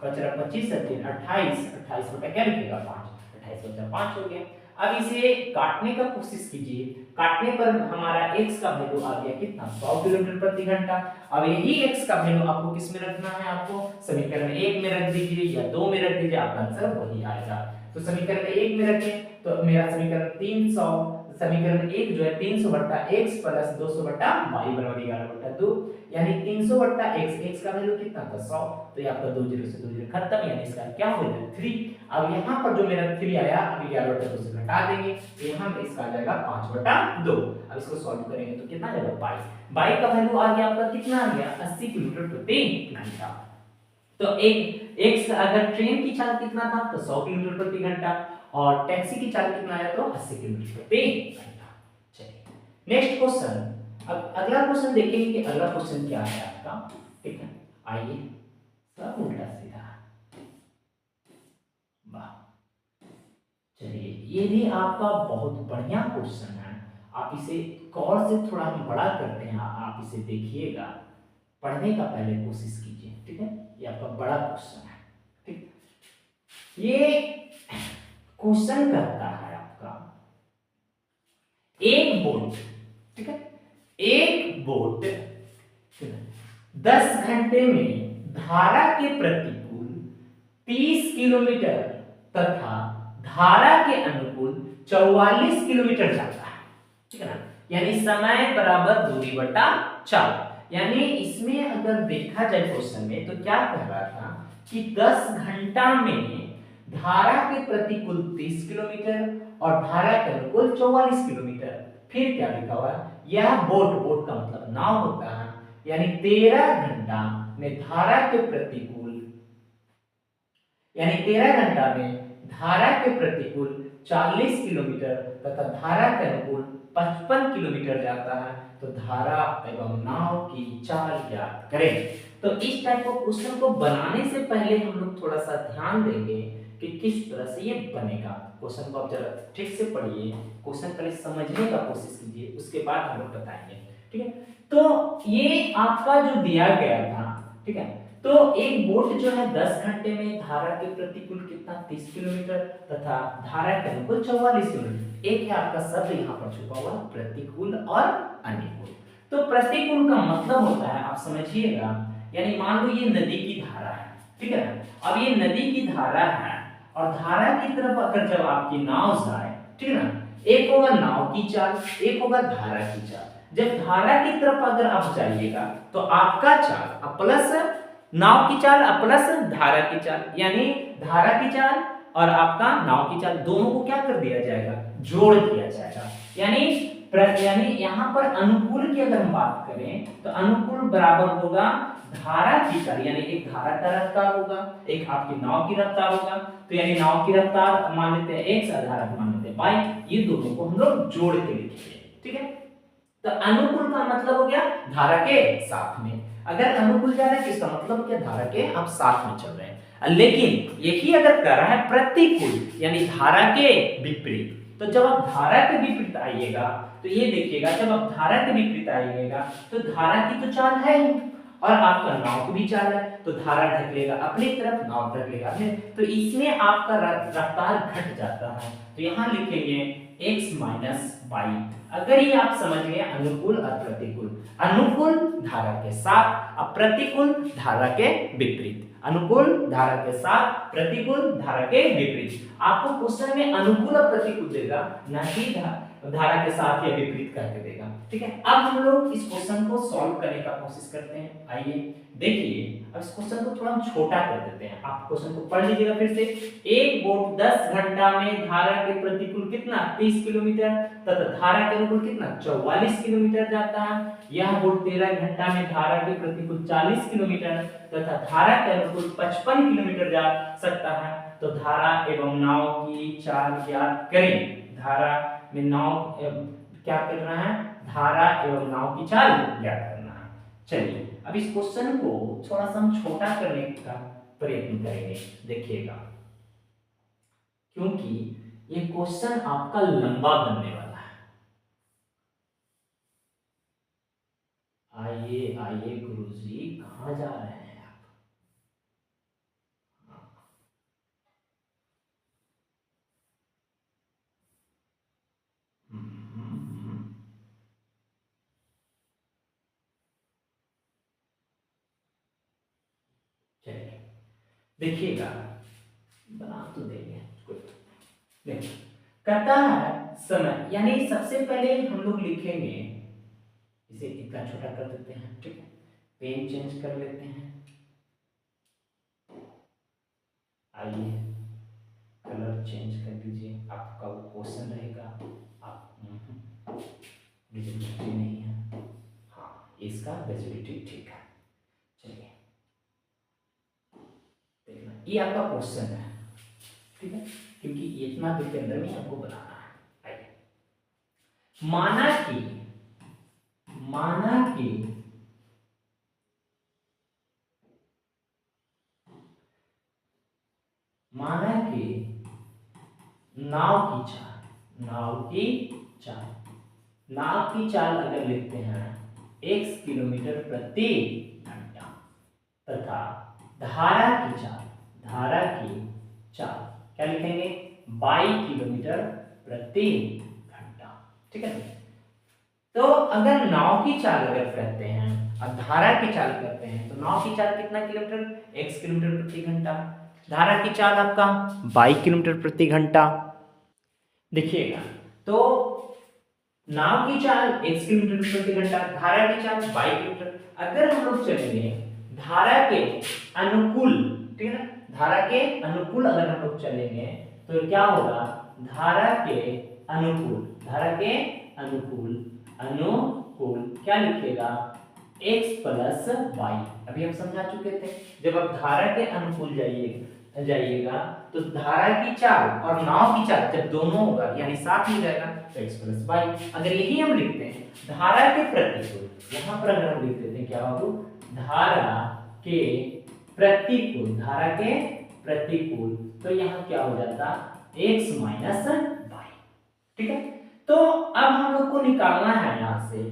बचा 25 से 3 28 बटा क्या लिखेगा 5 28 बचा 5 हो गया। अब इसे काटने का कोशिश कीजिए, काटने पर हमारा x का वैल्यू आ गया कितना 100 किलोमीटर प्रति घंटा। अब यही x का वैल्यू आपको किस में रखना है आपको समीकरण 1 में रख दीजिए या 2 में रख दीजिए आपका आंसर वही आएगा। तो समीकरण 1 में रखें तो मेरा समीकरण 300 समीकरण 1 जो है 300 बटा x प्लस 200 बटा y बराबर 11/2 यानी 300 बटा x का वैल्यू कितना था 100। तो ये आपका 2 जीरो से 2 जीरो खत्म यानी इसका क्या हो जाएगा 3। अब यहाँ पर जो मेरा 3 आया अब 11/2 से घटा देंगे तो यहाँ पे इसका आ जाएगा 5/2। अब इसको सॉल्व करेंगे तो कितना आ जाएगा y का वैल्यू आ गया आपका कितना आ गया 80 किलोमीटर प्रति घंटा। तो एक x अगर ट्रेन की चाल कितना था तो 100 किलोमीटर प्रति घंटा और टैक्सी की चाल कितना आया तो 80 किलोमीटर प्रति घंटा। चलिए नेक्स्ट क्वेश्चन। अब अगला क्वेश्चन देखेंगे कि अगला क्वेश्चन क्या है आपका। ठीक है आइए सब उल्टा सीधा वाह। चलिए ये भी आपका बहुत बढ़िया क्वेश्चन है। आप इसे गौर से थोड़ा हम बड़ा करते हैं, आप इसे देखिएगा पढ़ने का पहले कोशिश कीजिए। ठीक है ये आपका बड़ा क्वेश्चन है। ठीक ये क्वेश्चन करता है आपका एक बोट, ठीक है एक बोट 10 घंटे में धारा के प्रतिकूल 30 किलोमीटर तथा धारा के अनुकूल 44 किलोमीटर जाता है। ठीक है ना यानी समय बराबर दूरी बटा चाल। यानी इसमें अगर देखा जाए क्वेश्चन में तो क्या कह रहा था कि 10 घंटा में धारा के प्रतिकूल 30 किलोमीटर और धारा के अनुकूल 44 किलोमीटर। फिर क्या लिखा हुआ है यह बोट का मतलब नाव होता है यानी 13 घंटा में धारा के प्रतिकूल यानी 13 घंटा में धारा के प्रतिकूल 40 किलोमीटर तथा धारा के अनुकूल 55 किलोमीटर जाता है। तो धारा एवं नाव की चाल ज्ञात करें। तो इस टाइप को क्वेश्चन को बनाने से पहले हम लोग थोड़ा सा ध्यान देंगे कि किस तरह से ये बनेगा। क्वेश्चन को आप जरा ठीक से पढ़िए, क्वेश्चन पहले समझने का कोशिश कीजिए उसके बाद हम लोग बताएंगे। ठीक है तो ये आपका जो दिया गया था ठीक है तो तो एक बोट जो है 10 घंटे में धारा के प्रतिकूल कितना 30 किलोमीटर तथा धारा के अनुकूल 44 किलोमीटर। एक है आपका शब्द यहाँ पर छुपा हुआ प्रतिकूल और अनुकूल। तो प्रतिकूल का मतलब होता है, आप समझिएगा, यानी मान लो ये नदी की धारा है, ठीक है ना। अब ये नदी की धारा है और धारा की तरफ अगर जब आपकी नाव जाए, ठीक है ना, एक होगा नाव की चाल, एक होगा धारा की चाल। जब धारा की तरफ अगर आप जाइएगा तो आपका चाल प्लस नाव की चाल प्लस धारा की चाल, यानी धारा की चाल और आपका नाव की चाल दोनों को क्या कर दिया जाएगा, जोड़ दिया जाएगा। यानी यहाँ पर अनुकूल की अगर हम बात करें तो अनुकूल बराबर होगा धारा की चाल, यानी एक धारा का रफ्तार होगा, एक आपकी नाव की रफ्तार होगा। तो यानी नाव की रफ्तार मान लेते हैं x, धारा को मान लेते हैं y, ये दोनों को हम लोग जोड़ के लिखेंगे, ठीक है। तो अनुकूल का मतलब हो गया धारा के साथ में, अगर अनुकूल जा रहा है किसका मतलब क्या, धारा के हम साथ में चल रहे हैं। लेकिन यही अगर कर रहा है प्रतिकूल यानी धारा के विपरीत, तो जब आप धारा के विपरीत आइएगा तो ये देखिएगा, जब आप धारा के विपरीत आइएगा तो धारा की तो चाल है ही और आपका नाव की भी चाल है, तो धारा ढक लेगा अपनी तरफ, नाव ढक लेगा अपने, तो इसमें आपका रफ्तार घट जाता है। तो यहाँ लिखेंगे x माइनस वाई। अगर ये आप समझ गए अनुकूल और प्रतिकूल, अनुकूल धारा के साथ और प्रतिकूल धारा के विपरीत, अनुकूल धारा के साथ प्रतिकूल धारा के विपरीत। आपको क्वेश्चन में अनुकूल और प्रतिकूल देगा, ना कि धारा के साथ या विपरीत करके देगा, ठीक है। अब हम लोग इस क्वेश्चन को सॉल्व करने का कोशिश करते हैं। आइए देखिए, अब इस क्वेश्चन को थोड़ा हम छोटा कर देते हैं। आप क्वेश्चन को पढ़ लीजिएगा फिर से। एक बोट 10 घंटा में धारा के प्रतिकूल कितना 30 किलोमीटर तथा धारा के अनुकूल कितना 44 किलोमीटर जाता है। यह बोट 13 घंटा में धारा के प्रतिकूल 40 किलोमीटर तथा धारा के अनुकूल 55 किलोमीटर जा सकता है। तो धारा एवं नाव की चाल ज्ञात करें। धारा में नाव क्या करना है, धारा एवं नाव की चाल ज्ञात करना है। चलिए अब इस क्वेश्चन को थोड़ा सा हम छोटा करने का प्रयत्न करेंगे, देखिएगा, क्योंकि ये क्वेश्चन आपका लंबा बनने वाला है। आइए आइए गुरुजी, कहाँ जा रहे हैं आप? चलिए देखिएगा, बना तो देंगे कुछ। देखिए कहता है समय, यानी सबसे पहले हम लोग लिखेंगे, इसे इतना छोटा कर देते हैं, ठीक है, पेन चेंज कर लेते हैं। आइए कलर चेंज कर दीजिए, आपका वो क्वेश्चन रहेगा। आप विजिबिलिटी नहीं है, हाँ इसका विजिबिलिटी ठीक है। चलिए देखना, ये आपका क्वेश्चन है, ठीक है, क्योंकि इतना दूर के अंदर में आपको बनाना है। आइए माना कि नाव की चाल अगर लिखते हैं x किलोमीटर प्रति घंटा तथा धारा की चाल क्या लिखेंगे 22 किलोमीटर प्रति घंटा, ठीक है। तो अगर नाव की चाल अगर करते हैं और धारा की चाल करते हैं, तो नाव की चाल कितना किलोमीटर x किलोमीटर प्रति घंटा, धारा की चाल आपका 22 किलोमीटर प्रति घंटा। देखिएगा तो नाव की चाल x किलोमीटर प्रति घंटा, धारा की चाल 22 किलोमीटर। अगर हम लोग चलेंगे धारा के अनुकूल, ठीक है ना, धारा के अनुकूल अगर हम लोग चलेंगे तो क्या होगा, धारा के अनुकूल क्या लिखेगा x प्लस वाई। अभी हम समझा चुके थे, जब आप धारा के अनुकूल जाइएगा तो धारा की चाल और नाव की चाल जब दोनों होगा यानी साथ में जाएगा तो x प्लस वाई। अगर यही हम लिखते हैं धारा के प्रतिकूल, यहाँ पर अगर हम लिख देते हैं क्या होगा, धारा के प्रतिकूल, तो यहाँ क्या हो जाता x माइनस वाई, ठीक है। तो अब हम लोग को निकालना है यहाँ से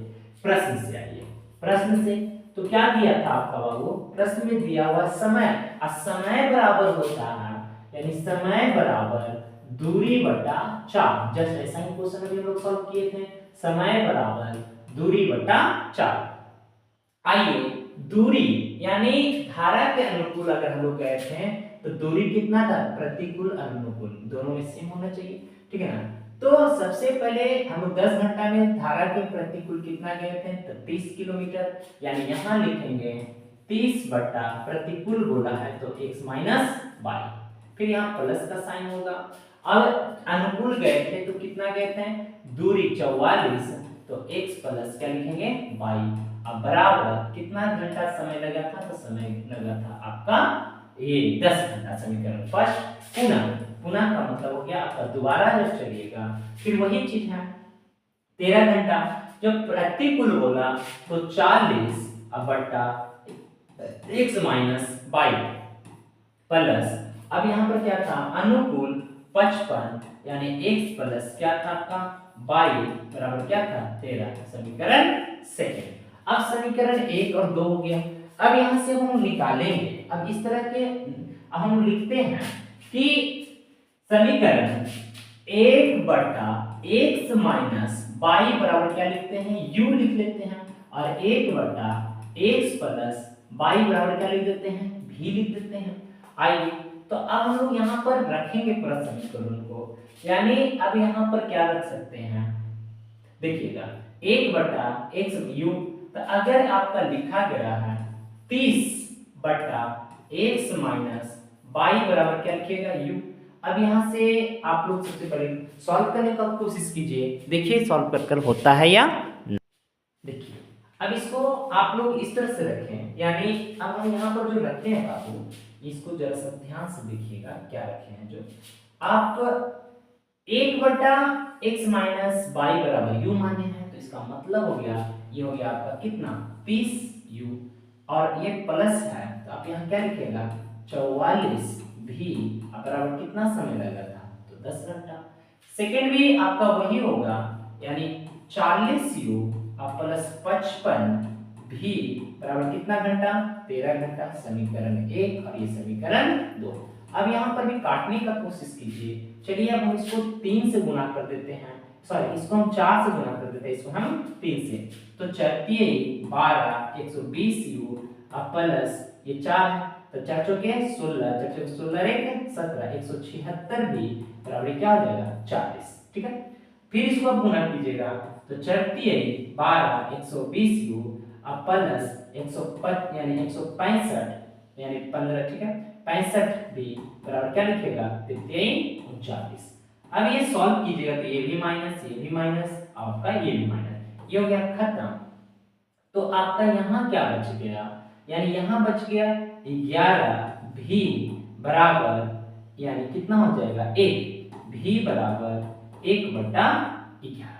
प्रश्न से, आइए प्रश्न से, तो क्या दिया था आपका बाबू, प्रश्न में दिया हुआ समय, और समय बराबर होता है यानी समय बराबर दूरी बटा 4। जस्ट ऐसा ही क्वेश्चन अभी हम लोग सॉल्व किए थे, समय बराबर दूरी बटा 4। आइए दूरी यानी धारा के अनुकूल अगर हम लोग गए थे तो दूरी कितना था, प्रतिकूल अनुकूल दोनों में सेम होना चाहिए, ठीक है ना। तो सबसे पहले हम लोग 10 घंटा में धारा के प्रतिकूल कितना गए थे, तो 30 किलोमीटर, यानी यहां लिखेंगे 30 बटा प्रतिकूल बोला है तो x माइनस वाई, फिर यहाँ प्लस का साइन होगा। अब अनुकूल गए थे तो कितना गए थे, दूरी 44, तो x प्लस क्या लिखेंगे y, अब बराबर कितना घंटा समय लगा था, तो समय लगा था आपका ये 10 घंटा। समीकरण फर्स्ट पुनः, पुनः का मतलब हो गया आपका दोबारा जब चलिएगा फिर वही चीज है 13 घंटा। जब प्रतिकूल बोला तो 40 अब बटा x माइनस वाई प्लस, अब यहाँ पर क्या था अनुकूल 55, यानी x प्लस क्या था आपका y बराबर क्या था 13। समीकरण सेकंड। अब समीकरण 1 और 2 हो गया। अब यहाँ से हम निकालेंगे, अब इस तरह के अब हम लिखते हैं कि समीकरण 1 बटा x माइनस वाई बराबर क्या लिखते हैं, u लिख लेते हैं, और 1 बटा x प्लस वाई बराबर क्या लिख देते हैं, v लिख देते हैं। आइए तो अब हम लोग यहाँ पर रखेंगे पूरा समीकरण को, यानी अब यहाँ पर क्या रख सकते हैं, देखिएगा 1 बटा x u, तो अगर आपका लिखा गया है 30 बटा x माइनस वाई बराबर क्या लिखिएगा u। अब यहाँ से आप लोग सबसे पहले सॉल्व करने का कोशिश कीजिए, देखिए सॉल्व कर कर होता है या नहीं। देखिए अब इसको आप लोग इस तरह से रखें, यानी अब हम यहाँ पर जो रखे हैं बाबू, इसको जरा सा ध्यान से देखिएगा क्या रखे हैं, जो आप 1 बटा x माइनस वाई बराबर u माने हैं, तो इसका मतलब हो गया ये हो गया आपका कितना 30 u, और ये प्लस है तो आप यहाँ क्या लिखिएगा 44 भी बराबर कितना समय लगा था, तो 10 घंटा। सेकेंड भी आपका वही होगा, यानी 40 u प्लस 55 भी बराबर कितना घंटा 13 घंटा। समीकरण 1 और ये समीकरण 2। अब यहाँ पर भी काटने का कोशिश कीजिए, चलिए अब हम इसको 3 से गुणा कर देते हैं, सॉरी इसको हम 4 से गुणा कर देते हैं, इसको हम 3 से, तो 4 12 120 u प्लस ये 4 है तो 4 चौके 16, 4 चौके 16 एक 17, 176 भी बराबर क्या हो जाएगा 40, ठीक है। फिर इसको आप गुणा कीजिएगा तो 12 120 u प्लस 105 यानी 165 यानी 15, ठीक है 65 भी बराबर क्या लिखेगा 39। अब ये सॉल्व कीजिएगा तो ये भी माइनस आपका ये भी माइनस, ये हो गया खत्म। तो आपका यहाँ क्या बच गया, यानी यहाँ बच गया 11 भी बराबर यानी कितना हो जाएगा 1, भी बराबर 1 बटा 11।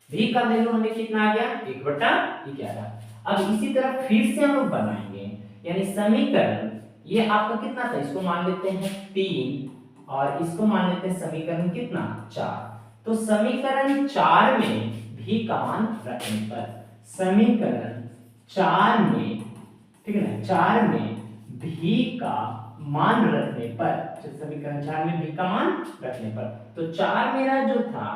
भी का वैल्यू हमें कितना आ गया 1 बटा 11। अब इसी तरह फिर से हम लोग बनाएंगे, यानी समीकरण ये आपका कितना था, इसको मान लेते हैं 3 और इसको मान लेते हैं समीकरण कितना 4। तो समीकरण 4 में भी का मान रखने पर, समीकरण 4 में, ठीक है ना, 4 में भी का मान रखने पर, समीकरण 4 में भी का मान रखने पर, तो 4 मेरा जो था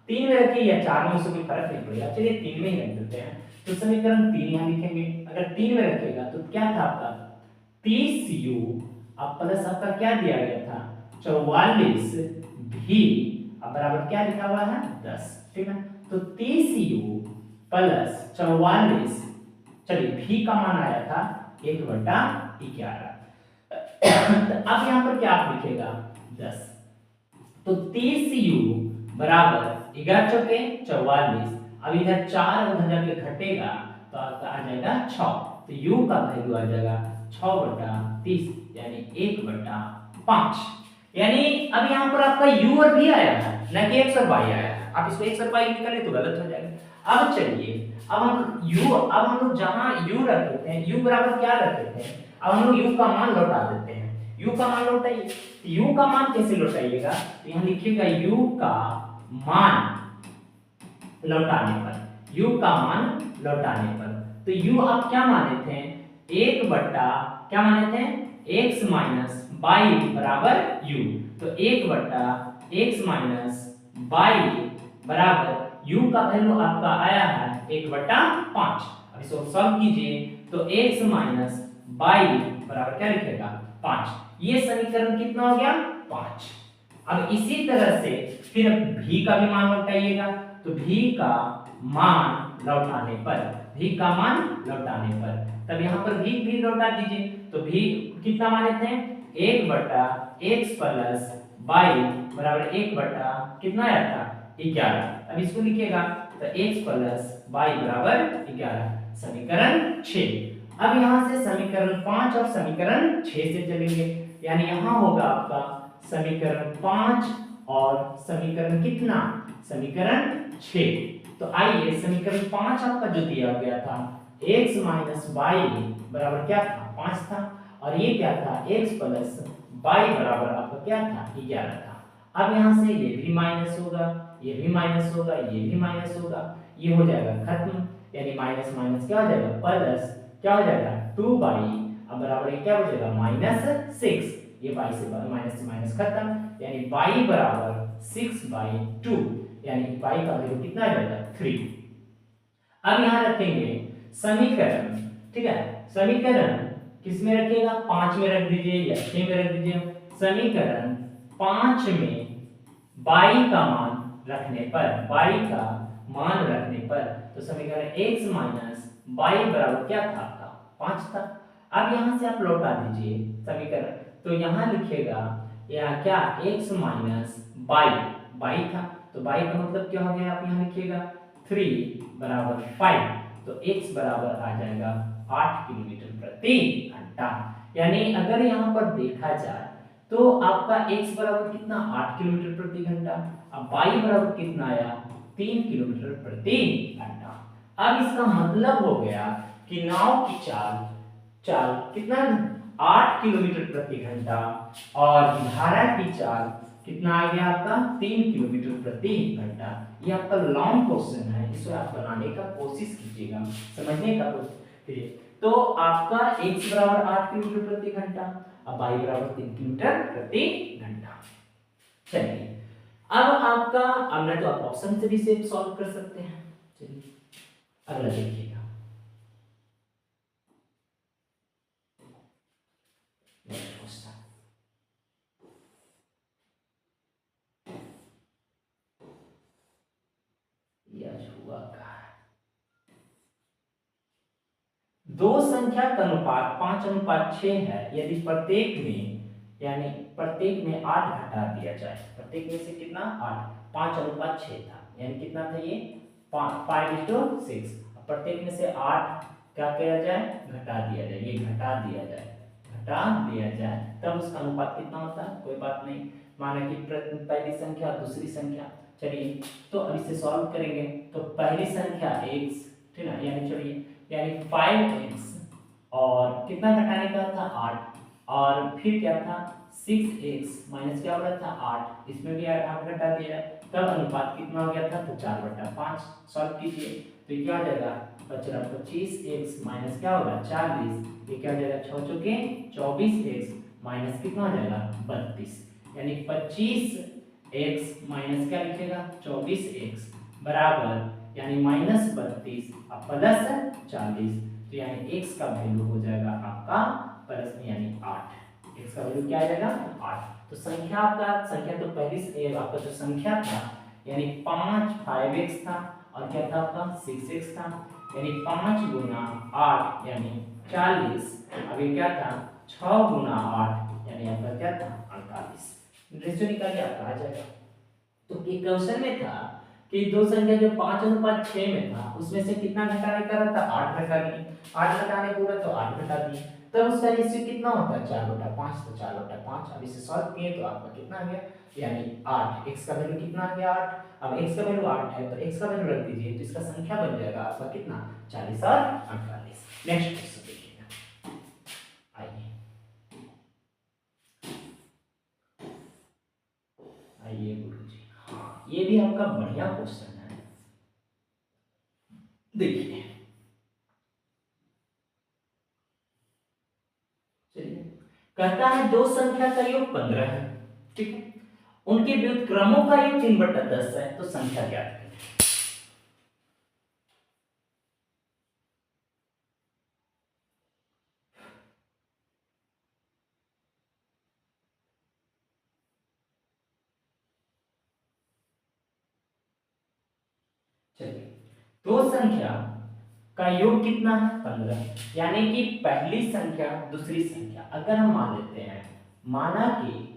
3 में रखिए या 4 में, उससे कोई फर्क नहीं पड़ेगा, चलिए 3 में ही रख देते हैं। तो समीकरण 3 यहाँ लिखेंगे, अगर 3 में रखेगा तो क्या था आपका 30 u प्लस आपका क्या दिया गया था 44 भी बराबर क्या लिखा हुआ है 10, ठीक है। तो 30 u प्लस 44, चलिए भी का मान आया था 1 बटा 11। अब यहाँ पर क्या आप लिखेगा 10, तो 30 u बराबर 11 चौके 44, अब इधर 4 उधर जाके घटेगा तो आपका आ जाएगा 6, तो u का वैल्यू आ जाएगा 6 बटा 30 यानी 1 बटा 5। यानी अब यहाँ पर आपका u और v आया है, ना कि x और y आया है। आप इसको x और y निकाले तो गलत हो जाएगा। अब चलिए अब हम लोग जहां u रखते हैं, u बराबर क्या रखते हैं, अब हम लोग u का मान लौटा देते हैं। u का मान लौटाइए, u का मान कैसे लौटाइएगा, तो यहाँ लिखिएगा u का मान लौटाने पर, u का मान लौटाने पर, तो u आप क्या माने थे, एक बट्टा क्या माने थे, x माइनस बाई बराबर u। तो एक बट्टा x माइनस बाई बराबर u का वैल्यू आपका आया है 1/5। अब इसको सॉल्व कीजिए तो x माइनस बाई बराबर क्या लिखेगा 5। ये समीकरण कितना हो गया 5। अब इसी तरह से फिर v का भी मान लौटाइएगा। तो v का मान लौटाने पर, v का मान लौटाने पर तब यहाँ पर v लौटा दीजिए। तो v कितना माने थे, 1/x प्लस बाई बराबर 1 कितना आया था 11। अब इसको लिखिएगा तो x प्लस बाई बराबर 11, समीकरण 6। अब यहाँ से समीकरण 5 और समीकरण 6 से चलेंगे, यानी यहाँ होगा आपका समीकरण 5 और समीकरण कितना, समीकरण 6। तो आइए समीकरण 5 आपका जो दिया गया था x माइनस बाई बराबर क्या था 5 था, और ये क्या था x प्लस बाई बराबर आपका क्या था 11 था। अब यहाँ से ये भी माइनस होगा, ये भी माइनस होगा, ये भी माइनस होगा, ये हो जाएगा खत्म, यानी माइनस माइनस क्या हो जाएगा प्लस क्या हो जाएगा 2 बाई, अब बराबर ये क्या हो जाएगा -6। ये बाई से माइनस खत्म, यानी बाई बराबर 6/2, यानी बाई का वैल्यू कितना आ जाएगा 3। अब यहाँ रखेंगे समीकरण, ठीक है, समीकरण किस में रखिएगा 5 में रख दीजिए या 6 में रख दीजिए। समीकरण 5 में बाई का मान रखने पर, बाई का मान रखने पर तो समीकरण x माइनस बाई बराबर क्या था आपका 5 था। अब यहाँ से आप लौटा दीजिए समीकरण, तो यहाँ लिखिएगा या क्या x माइनस बाई, बाई था तो बाई का मतलब क्या हो गया, आप यहाँ लिखिएगा 3 बराबर 5, तो x बराबर आ जाएगा 8 किलोमीटर प्रति घंटा। यानी अगर यहाँ पर देखा जाए तो आपका x बराबर कितना 8 किलोमीटर प्रति घंटा, अब y बराबर कितना आया 3 किलोमीटर प्रति घंटा। अब इसका मतलब हो गया कि नाव की चाल चाल कितना 8 किलोमीटर प्रति घंटा और धारा की चाल कितना आ गया आपका 3 किलोमीटर प्रति घंटा। ये आपका लॉन्ग क्वेश्चन है, इसे आप बनाने का कोशिश कीजिएगा, समझने का कोशिश कीजिए। तो आपका x बराबर 8 किलोमीटर प्रति घंटा, अब y बराबर 3 किलोमीटर प्रति घंटा। चलिए अब आपका, अब ना तो आप ऑप्शन से भी इसे सॉल्व कर सकते हैं। चलिए अगला देखिएगा, दो संख्या का अनुपात 5:6 है यदि प्रत्येक में, यानी प्रत्येक में 8 घटा दिया जाए, प्रत्येक में से कितना 8, 5:6 था, यानी कितना था ये 5:6, प्रत्येक में से 8 क्या किया जाए घटा दिया जाए, ये घटा दिया जाए, घटा दिया जाए तब उसका अनुपात कितना होता है, कोई बात नहीं, माना कि पहली संख्या दूसरी संख्या। चलिए तो अब इसे सॉल्व करेंगे, तो पहली संख्या x, ठीक है, यानी चलिए यानी 5x और कितना घटाने का था 8, और फिर क्या था 6x माइनस क्या हो रहा था 8, इसमें भी 8 घटा दिया, तब अनुपात कितना हो गया था तो 4/5। सॉल्व कीजिए तो ये क्या हो जाएगा, बच रहा 25x माइनस क्या होगा 40, ये क्या हो जाएगा 6 चौके 24x माइनस कितना हो जाएगा 32, यानी 25x माइनस क्या लिखेगा 24x बराबर यानी -32 अब प्लस 40, तो यानी x का वैल्यू हो जाएगा आपका प्लस में यानी 8, x का वैल्यू क्या आ जाएगा 8। तो संख्या आपका, संख्या तो पहली से आपका जो संख्या था यानी 5x था और क्या था आपका 6x था, यानी 5 गुना 8 यानी 40, अब ये क्या था 6 गुना 8 यानी आपका क्या था 48, रेशियो निकाल के आपका आ जाएगा। तो एक क्वेश्चन में था कि दो संख्या जो 5:6 में था उसमें से कितना घटाने का था 8 घटा दिए, 8 घटाने को तो 8 घटा दिए, तब उसका रेशियो कितना होता है 4/5, तो 4/5। अब इसे सॉल्व किए तो आपका कितना आ गया यानी 8, x का वैल्यू कितना आ गया 8, अब x का वैल्यू 8 है तो x का वैल्यू रख दीजिए, तो इसका संख्या बन जाएगा आपका कितना 40 और 48। नेक्स्ट क्वेश्चन देखिएगा, आइए आइए गुरुजी, हाँ ये भी आपका बढ़िया क्वेश्चन है। देखिए कहता है दो संख्या का योग 15 है, ठीक है, उनके व्युत्क्रमों का योग 3/10 है, तो संख्या ज्ञात करें। चलिए, दो संख्या का योग कितना है 15, यानी कि पहली संख्या दूसरी संख्या अगर हम मान लेते हैं, माना कि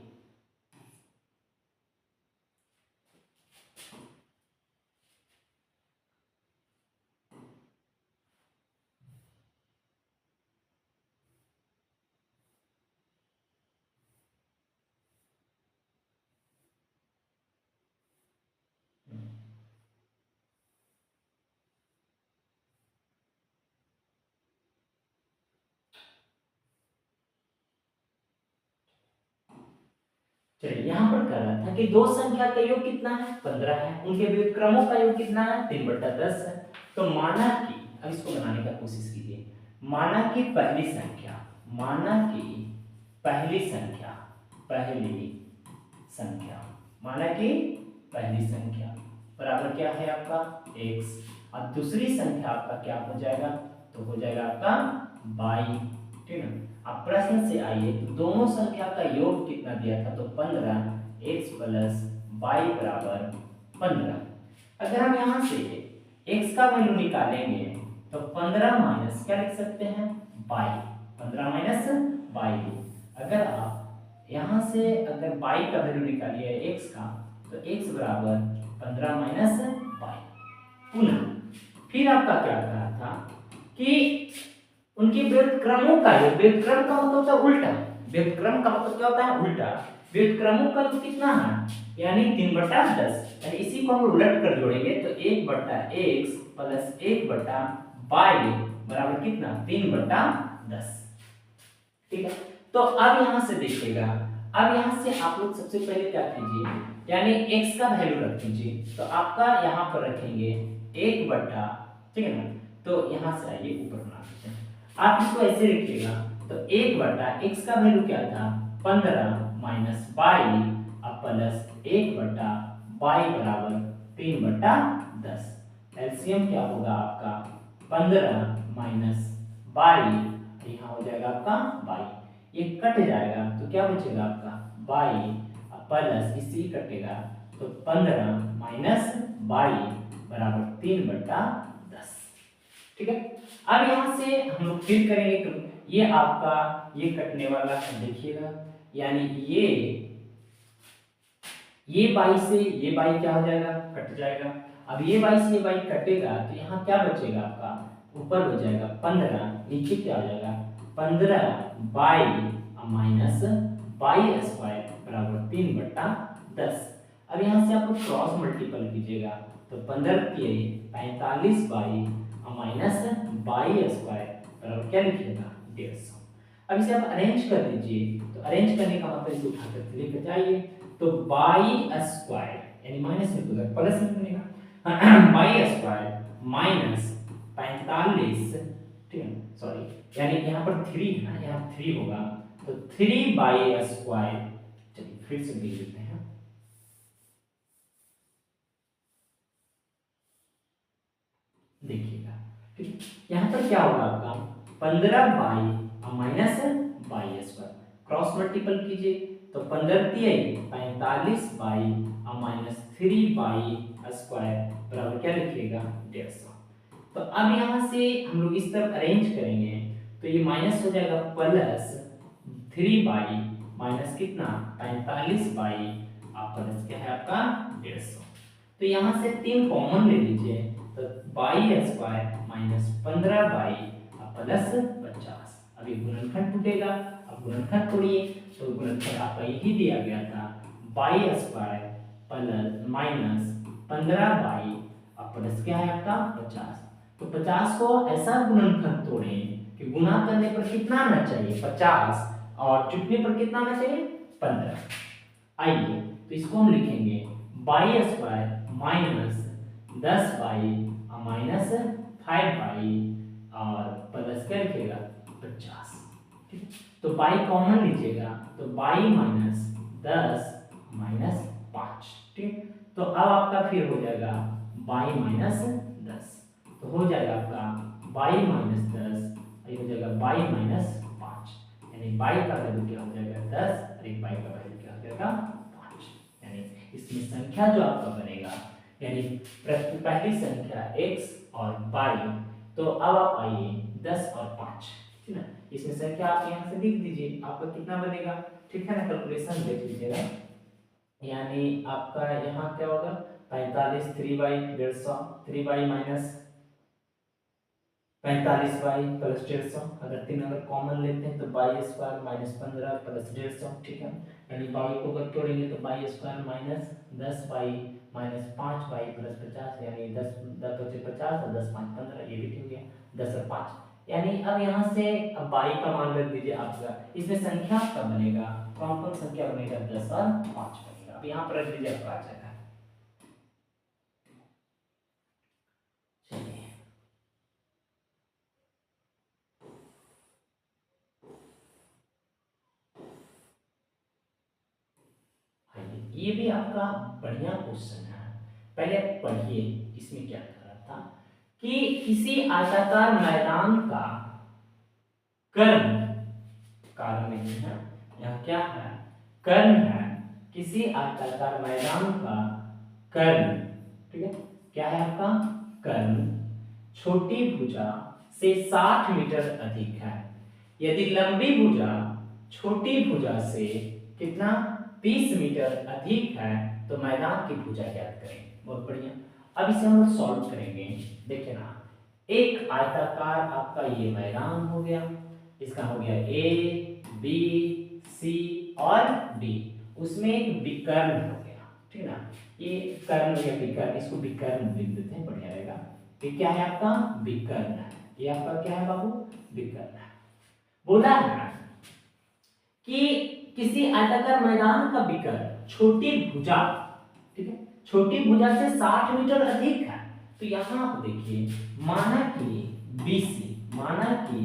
चलिए यहाँ पर कह रहा था कि दो संख्या का योग कितना है 15 है, उनके व्युत्क्रमों का योग कितना है 3/10 है। तो माना कि, अब इसको बनाने का कोशिश कीजिए, माना कि पहली संख्या, माना कि पहली संख्या, पहली संख्या, माना कि पहली संख्या बराबर क्या है आपका x, और दूसरी संख्या आपका क्या हो जाएगा, तो हो जाएगा आपका y, ठीक है। अब प्रश्न से आइए, तो दोनों संख्या का योग कितना दिया था, तो 15, x प्लस y बराबर 15। अगर हम यहाँ से x का वैल्यू निकालेंगे तो 15 माइनस क्या लिख सकते हैं y, 15 माइनस y। अगर आप यहाँ से अगर y का वैल्यू निकालिए x का, तो x बराबर 15 माइनस y। पुनः फिर आपका क्या कहा था कि उनके व्युत्क्रमों का योग, व्युत्क्रम का मतलब होता है उल्टा, व्युत्क्रम का मतलब क्या होता है उल्टा, व्युत्क्रमों का योग कितना है यानी 3/10, यानी इसी को हम उलट कर जोड़ेंगे तो 1/x प्लस 1/y बराबर कितना 3/10, ठीक है। तो अब यहां से देखिएगा, अब यहां से आप लोग सबसे पहले क्या कीजिए, यानी x का वैल्यू रख दीजिए, तो आपका यहां पर रखेंगे 1/, ठीक है ना। तो यहां से आइए ऊपर बना देते हैं, आप इसको ऐसे रखिएगा, तो 1/x का वैल्यू क्या था 15 माइनस y अब प्लस 1/y बराबर 3/10। एलसीएम क्या होगा आपका 15 माइनस y, यहाँ हो जाएगा आपका y, ये कट जाएगा तो क्या बचेगा आपका y प्लस इसी कटेगा, तो 15 माइनस y बराबर 3/10, ठीक है। अब यहाँ से हम लोग फिर करेंगे, तो ये आपका ये कटने वाला है देखिएगा, यानी ये बाई से ये बाई क्या हो जाएगा कट जाएगा। अब ये बाई से ये बाई कटेगा तो यहाँ क्या बचेगा आपका, ऊपर हो जाएगा 15, नीचे क्या हो जाएगा 15 बाई माइनस बाई स्क्वायर बराबर 3/10। अब यहाँ से आप लोग क्रॉस मल्टीपल कीजिएगा, तो 15 के 45 बाई माइनस बाई स्क्वायर बराबर क्या लिखिएगा 150। अब इसे आप अरेंज कर दीजिए, तो अरेंज करने का मतलब इसे उठाकर लेकर जाइए, तो बाई स्क्वायर यानी माइनस में तो प्लस में बनेगा बाई स्क्वायर माइनस 45, ठीक है सॉरी, यानी यहाँ पर 3 है ना, यहाँ 3 होगा, तो 3 बाई स्क्वायर, चलिए फिर से लिख देते हैं, देखिएगा ठीक है। यहाँ पर क्या होगा आपका 15 by minus by square, cross multiple कीजिए, तो 15 45 बाई माइनस 3 बाई स्क्वायर बराबर क्या लिखिएगा 150। तो अब यहाँ से हम लोग इस तरफ अरेंज करेंगे, तो ये माइनस हो जाएगा प्लस 3 बाई माइनस कितना 45 बाई प्लस क्या है आपका 150। तो यहाँ से 3 कॉमन ले लीजिए, तो by square minus 15 by plus 50। अब ये गुणनखंड टूटेगा, अब गुणनखंड तोड़िए, तो गुणनखंड आपका यही दिया गया था by square plus minus 15 by plus क्या है आपका 50। तो 50 को ऐसा गुणनखंड तोड़ें कि गुणा करने पर कितना आना चाहिए 50 और चुटने पर कितना आना चाहिए 15। आइए तो इसको हम लिखेंगे by square minus 10 by minus 5 by और प्लस क्या लिखेगा 50, ठीक है। तो बाई कॉमन लीजिएगा, तो बाई माइनस 10 माइनस 5, ठीक। तो अब आपका फिर हो जाएगा बाई माइनस 10, तो हो जाएगा आपका बाई माइनस 10, ये हो जाएगा बाई माइनस 5, यानी बाई का वैल्यू क्या हो जाएगा 10 और एक बाई का वैल्यू क्या हो जाएगा 5। यानी इसमें संख्या जो आपका बनेगा, यानी पहली संख्या x और बाई, तो अब आप आइए 10 और 5, ठीक है ना। इसमें संख्या आप यहाँ से लिख दीजिए, आपका कितना बनेगा, ठीक है ना। कैलकुलेशन देख लीजिएगा, यानी आपका यहाँ क्या होगा 45 3 by 150, 3 by minus 45 by plus 150, अगर 3 अगर कॉमन लेते हैं तो बाई स्क्वायर माइनस 15 प्लस 150, ठीक है। यानी बाई को अगर तोड़ेंगे तो by square minus 10 by minus 5 by plus 50, यानी 10 10 बचे 50 और 10 5 15, ये भी ठीक है 10 और 5। यानी अब यहाँ से अब बाई का मान रख दीजिए आपका, इसमें संख्या आपका बनेगा, कौन कौन संख्या बनेगा 10 और 5 बनेगा। अब यहाँ पर रख दीजिए, आपका आ जाएगा। चलिए ये भी आपका बढ़िया क्वेश्चन है, पहले पढ़िए इसमें क्या कर रहा था कि किसी आयताकार मैदान का कर्ण, कारण नहीं है यह क्या है, कर्ण है, किसी आयताकार मैदान का कर्ण, ठीक है, क्या है आपका कर्ण छोटी भुजा से 60 मीटर अधिक है, यदि लंबी भुजा छोटी भुजा से कितना 30 मीटर अधिक है तो मैदान की भुजा ज्ञात करें। बहुत बढ़िया, अब इसे हम सॉल्व करेंगे। देखिए ना, एक आयताकार आपका ये मैदान हो गया, इसका हो गया ए बी सी और डी, उसमें एक विकर्ण हो गया, ठीक है ना। ये कर्ण या विकर्ण, इसको विकर्ण लिख देते हैं, बढ़िया रहेगा। ये क्या है आपका विकर्ण है, ये आपका क्या है बाबू विकर्ण है। बोला है कि किसी आयताकार मैदान का विकर्ण छोटी भुजा, ठीक है, छोटी भुजा से 60 मीटर अधिक है, तो यहां आप देखिए माना कि BC, माना कि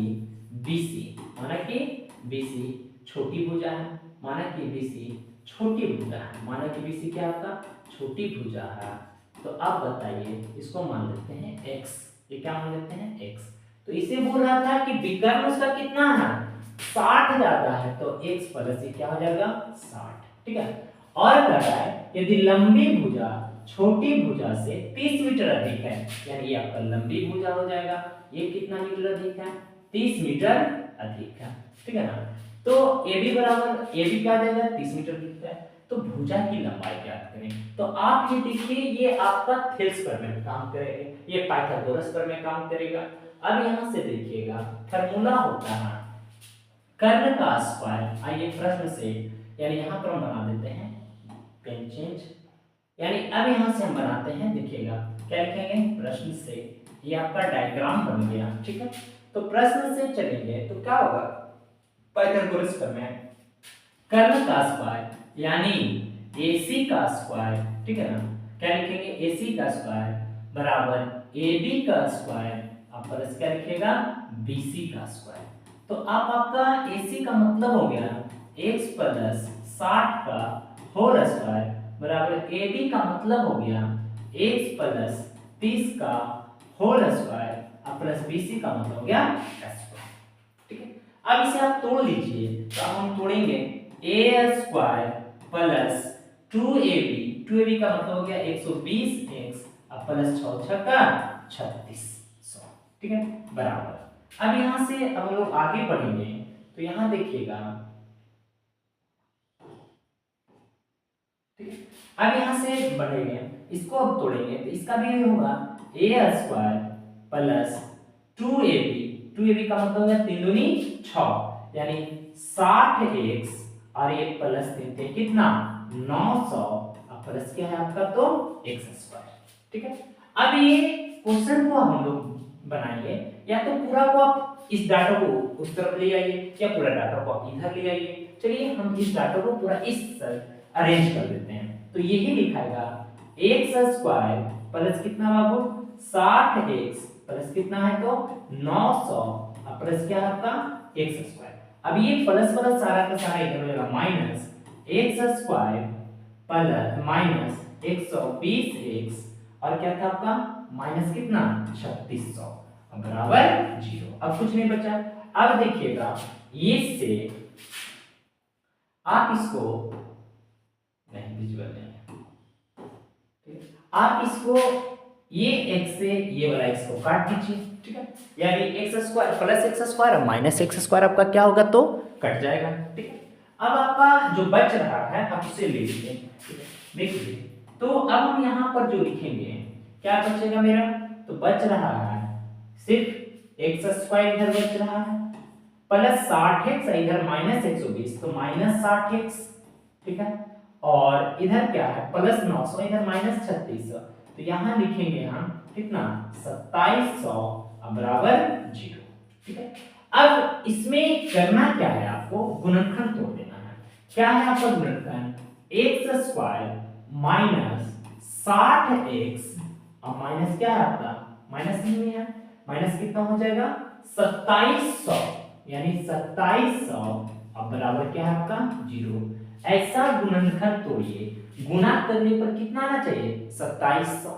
BC, माना कि BC छोटी भुजा है, माना कि BC छोटी भुजा है, माना कि BC क्या आपका छोटी भुजा है, तो आप बताइए इसको मान लेते हैं x, ये क्या मान लेते हैं x। तो इसे बोल रहा था कि विकर्ण उसका कितना है 60 ज्यादा है, तो x प्लस ये क्या हो जाएगा 60, ठीक है। और कह रहा है यदि लंबी भुजा छोटी भुजा से 30 मीटर अधिक है, यानी ये आपका लंबी भुजा हो जाएगा, ये कितना मीटर अधिक है 30 मीटर अधिक है, ठीक है ना। तो ए बी बराबर ए बी क्या देगा 30 मीटर अधिक है, तो भुजा की लंबाई ज्ञात करें। तो आप ये देखिए, ये आपका थेल्स प्रमेय में काम करेगा, ये पाइथागोरस प्रमेय में काम करेगा। अब यहां से देखिएगा फार्मूला होता है कर्ण का स्क्वायर, आइए प्रश्न से, यानी यहां पर हम बना देते हैं पेन चेंज, यानी अब यहां से हम बनाते हैं, देखिएगा क्या लिखेंगे प्रश्न से, ये आपका डायग्राम बन गया, ठीक है। तो प्रश्न से चलेंगे तो क्या होगा पाइथागोरस प्रमेय, कर्ण का स्क्वायर यानी AC का स्क्वायर, ठीक है ना, क्या लिखेंगे AC का स्क्वायर बराबर AB का स्क्वायर, आप प्लस क्या लिखिएगा BC का स्क्वायर। तो आप आपका AC का मतलब हो गया x प्लस 60 का होल स्क्वायर बराबर AB का मतलब हो गया x प्लस 30 का होल स्क्वायर और प्लस BC का मतलब हो गया स्क्वायर, ठीक है। अब इसे आप तोड़ लीजिए, तो अब हम तोड़ेंगे a square plus 2ab, 2ab का मतलब हो गया 120x और प्लस 6 का 3600, ठीक है, बराबर। अब यहां से अब हम लोग आगे बढ़ेंगे, तो यहां देखिएगा, ठीक है, अब यहां से बढ़ेंगे, इसको अब तोड़ेंगे, तो इसका भी होगा a square plus 2ab, 2ab का मतलब हो गया 3 दूनी 6, यानी 60x और ये प्लस 3 थे कितना 900 और प्लस क्या है आपका तो x स्क्वायर, ठीक है। अब ये क्वेश्चन को हम लोग बनाइए, या तो पूरा को आप इस डाटा को उस तरफ ले आइए या पूरा डाटा को आप इधर ले आइए। चलिए हम इस डाटा को पूरा इस अरेंज कर देते हैं, तो यही लिखाएगा x स्क्वायर प्लस कितना बाबू 60x प्लस कितना है तो 900 और प्लस क्या है आपका x स्क्वायर। अब ये प्लस प्लस सारा का सारा इधर हो जाएगा minus x square plus minus 120x और क्या था आपका माइनस कितना 3600 बराबर 0। अब कुछ नहीं बचा। अब देखिएगा ये से आप इसको नहीं विजुअल नहीं है, आप इसको ये x से ये वाला x को काट दीजिए, ठीक है, यानी x square plus x square और माइनस एक्स स्क्वायर आपका क्या होगा तो कट जाएगा, ठीक है। अब आपका जो बच रहा है आप उसे ले लीजिए, ठीक है। देखिए तो अब हम यहाँ पर जो लिखेंगे क्या बचेगा मेरा, तो बच रहा है सिर्फ एक्स स्क्वायर इधर बच रहा है प्लस 60x इधर माइनस 120 तो माइनस 60x, ठीक है, और इधर क्या है प्लस 900 इधर माइनस 3600 तो यहाँ लिखेंगे हम कितना 2700 बराबर 0, ठीक है। अब इसमें करना क्या है आपको गुणनखंड तोड़ देना है। क्या है आपका गुणनखंड एक्स स्क्वायर माइनस 60x और माइनस क्या है आपका माइनस ही है, माइनस कितना हो जाएगा 2700 यानी 2700 अब बराबर क्या है आपका 0। ऐसा गुणनखंड तोड़िए, गुणा करने पर कितना आना चाहिए 2700,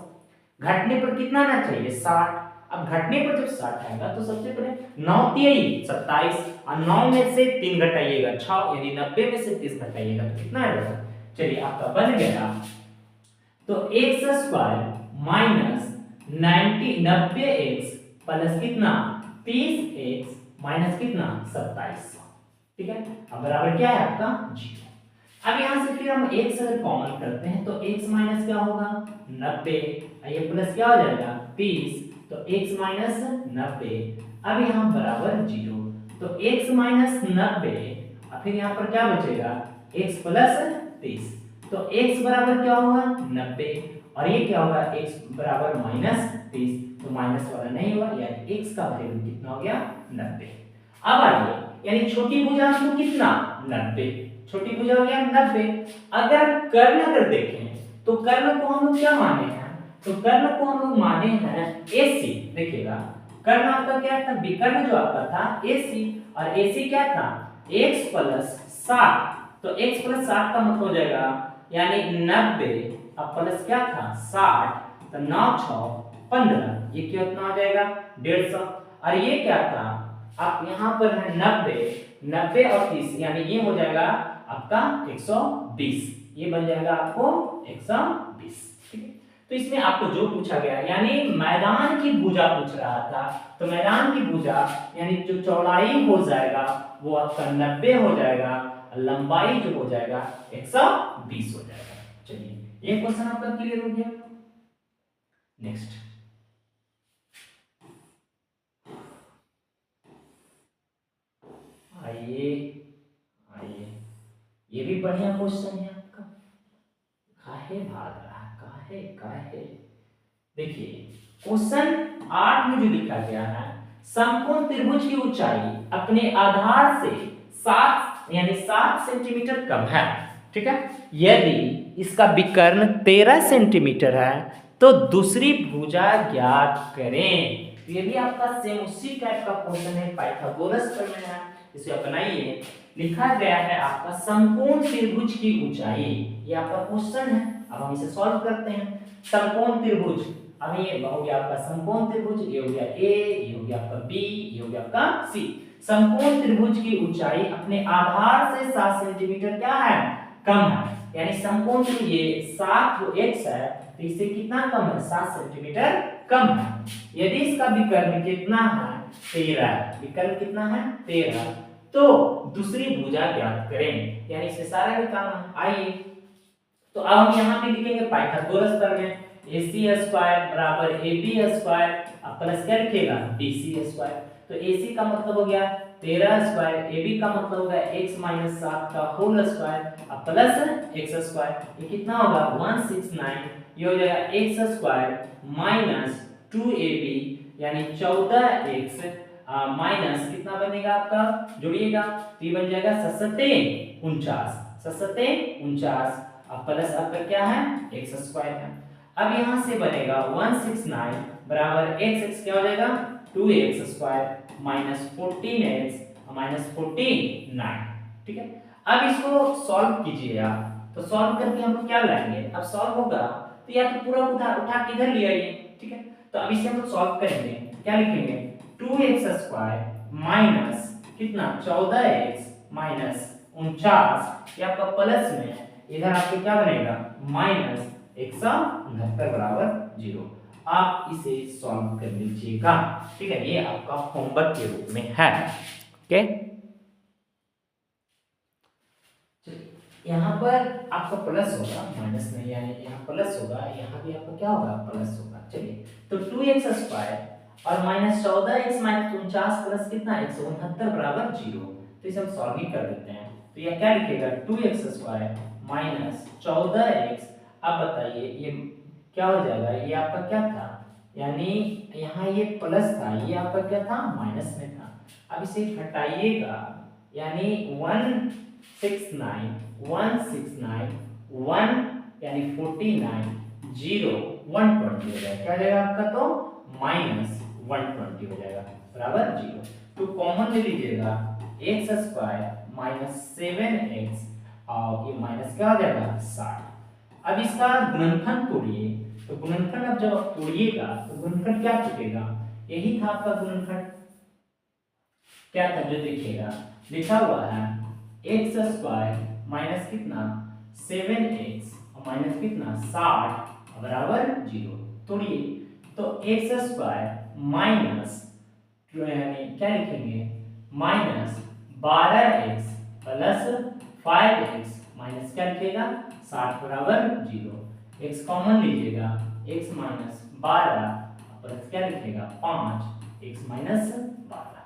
घटने पर कितना आना चाहिए 60। अब घटने पर जब 60 आएगा तो सबसे पहले 9 3 27 और 9 में से 3 घटाइएगा 6 यानी 90 में से 30 घटाइएगा तो कितना आएगा। चलिए आपका बन गया तो x square minus 90x plus कितना 30x माइनस कितना 2700, ठीक है, अब बराबर क्या है आपका 0। अब यहां से फिर हम x अगर कॉमन करते हैं तो x माइनस क्या होगा 90 ये प्लस क्या हो जाएगा 30 तो x माइनस 90 अब यहां बराबर 0 तो x माइनस 90 और फिर यहां पर क्या बचेगा x प्लस 30 तो x बराबर क्या होगा 90 और ये क्या होगा x बराबर माइनस 30 तो माइनस वाला नहीं होगा यानी x का वैल्यू कितना हो गया 90। अब आइए यानी छोटी भुजा को कितना 90, छोटी भुजा हो गया 90। अगर कर्ण अगर देखें तो कर्ण को हम लोग क्या माने हैं, तो कर्ण को हम लोग माने हैं AC। देखिएगा कर्ण आपका क्या था विकर्ण जो आपका था AC और AC क्या था x प्लस 60 तो x प्लस 60 का मतलब हो जाएगा यानी 90 अब प्लस क्या था 60 तो 9 6 15 ये कितना हो जाएगा 150 और ये क्या था आप यहाँ पर है 90 और 30 यानी ये हो जाएगा आपका 120 ये बन जाएगा आपको 120, ठीक है। तो इसमें आपको जो पूछा गया यानी मैदान की भुजा पूछ रहा था तो मैदान की भुजा यानी जो चौड़ाई हो जाएगा वो आपका 90 हो जाएगा, लंबाई जो हो जाएगा 120 हो जाएगा। चलिए ये क्वेश्चन आपका क्लियर हो गया। नेक्स्ट आइए आइए ये भी बढ़िया क्वेश्चन है आपका, काहे भाग रहा काहे काहे। देखिए क्वेश्चन 8 में जो लिखा गया है समकोण त्रिभुज की ऊंचाई अपने आधार से 7 यानी 7 सेंटीमीटर कम है, ठीक है। यदि इसका विकर्ण 13 सेंटीमीटर है तो दूसरी भुजा ज्ञात करें। ये भी आपका सेम उसी टाइप का क्वेश्चन है, पाइथागोरस प्रमेय है, इसे अपनाइए। लिखा गया है आपका समकोण त्रिभुज की ऊंचाई, ये आपका क्वेश्चन है। अब हम इसे सॉल्व करते हैं। समकोण त्रिभुज अब ये हो गया आपका समकोण त्रिभुज, ये हो गया A, ये हो गया आपका B, ये हो गया आपका C। समकोण त्रिभुज की ऊंचाई अपने आधार से 7 सेंटीमीटर क्या है कम है, यानी समकोण त्रिभुज ये 7 जो x है तो इससे कितना कम है 7 सेंटीमीटर कम है। यदि इसका विकर्ण कितना है 13, विकर्ण कितना है 13 तो दूसरी भुजा ज्ञात करें, यानी इससे सारा भी काम है। आइए तो अब हम यहाँ पे लिखेंगे पाइथागोरस प्रमेय AC स्क्वायर बराबर AB स्क्वायर अब प्लस क्या लिखेगा BC स्क्वायर। तो AC का मतलब हो गया 13 स्क्वायर, AB का मतलब होगा x माइनस 7 का होल स्क्वायर अब प्लस x स्क्वायर ये कितना होगा 169, ये हो जाएगा x स्क्वायर माइनस 2AB यानी 14x माइनस कितना बनेगा आपका जोड़िएगा तो ये बन जाएगा 749 अब प्लस आपका क्या है x स्क्वायर है। अब यहां से बनेगा 169 बराबर x क्या हो जाएगा 2x स्क्वायर माइनस 14x -49। ठीक है, अब इसको सॉल्व कीजिए आप। तो सॉल्व करके हम लोग क्या लाएंगे, अब सॉल्व होगा तो या तो पूरा उठा उठा के इधर ले आइए। ठीक है, तो अब इसे हम लोग सॉल्व करेंगे, क्या लिखेंगे 2x² माइनस कितना 14x माइनस 49, ये आपका प्लस में इधर आपको क्या बनेगा -169 बराबर 0। आप इसे सॉल्व कर लीजिएगा। ठीक है, ये आपका होमवर्क के रूप में है। ओके, यहाँ पर आपका प्लस होगा, माइनस नहीं, यानी यहाँ प्लस होगा, यहाँ भी आपका क्या होगा प्लस होगा। चलिए, तो 2x² और -14x माइनस 49 प्लस कितना 169 बराबर 0। तो इसे हम सॉल्विंग कर देते हैं। तो यह क्या लिखेगा 2x² माइनस 14x। अब बताइए ये क्या हो जाएगा, ये आपका क्या था, यानी यहाँ ये प्लस था, ये आपका क्या था माइनस में था। अब इसे हटाइएगा, यानी 169 यानी 49 0 120 हो जाएगा, क्या हो जाएगा आपका तो -120 हो जाएगा बराबर 0। तो कॉमन ले लीजिएगा x² माइनस 7x और ये माइनस क्या हो जाएगा 60। अब इसका गुणनखंड तोड़िए, तो गुणनखंड अब जब आप तोड़िएगा तो गुणनखंड क्या छूटेगा, यही था आपका गुणनखंड, क्या था जो देखिएगा लिखा हुआ है x² माइनस कितना 7x और माइनस कितना 60 बराबर 0। तोड़िए, तो x² माइनस क्या लिखेंगे -12x प्लस 5x माइनस क्या लिखेगा 60 बराबर 0। x कॉमन लीजिएगा, x माइनस 12 प्लस क्या लिखेगा 5 x माइनस 12।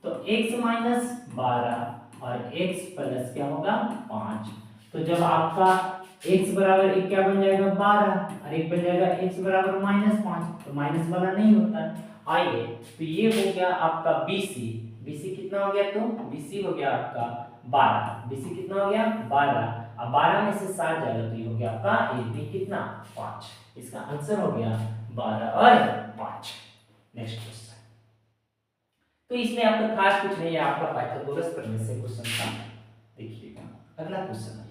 तो x माइनस 12 और x प्लस क्या होगा 5। तो जब आपका x बराबर एक क्या बन जाएगा 12 और एक बन जाएगा x बराबर -5, तो माइनस वाला नहीं होता। आइए, तो ये हो गया आपका BC। BC कितना हो गया, तो BC हो गया आपका 12। BC कितना हो गया 12। अब 12 में से 7 जाएगा तो ये हो गया आपका AB कितना 5। इसका आंसर हो गया 12 और 5। नेक्स्ट क्वेश्चन, तो इसमें आपका खास कुछ नहीं है, आपका पाइथागोरस प्रमेय से क्वेश्चन था। देखिएगा अगला क्वेश्चन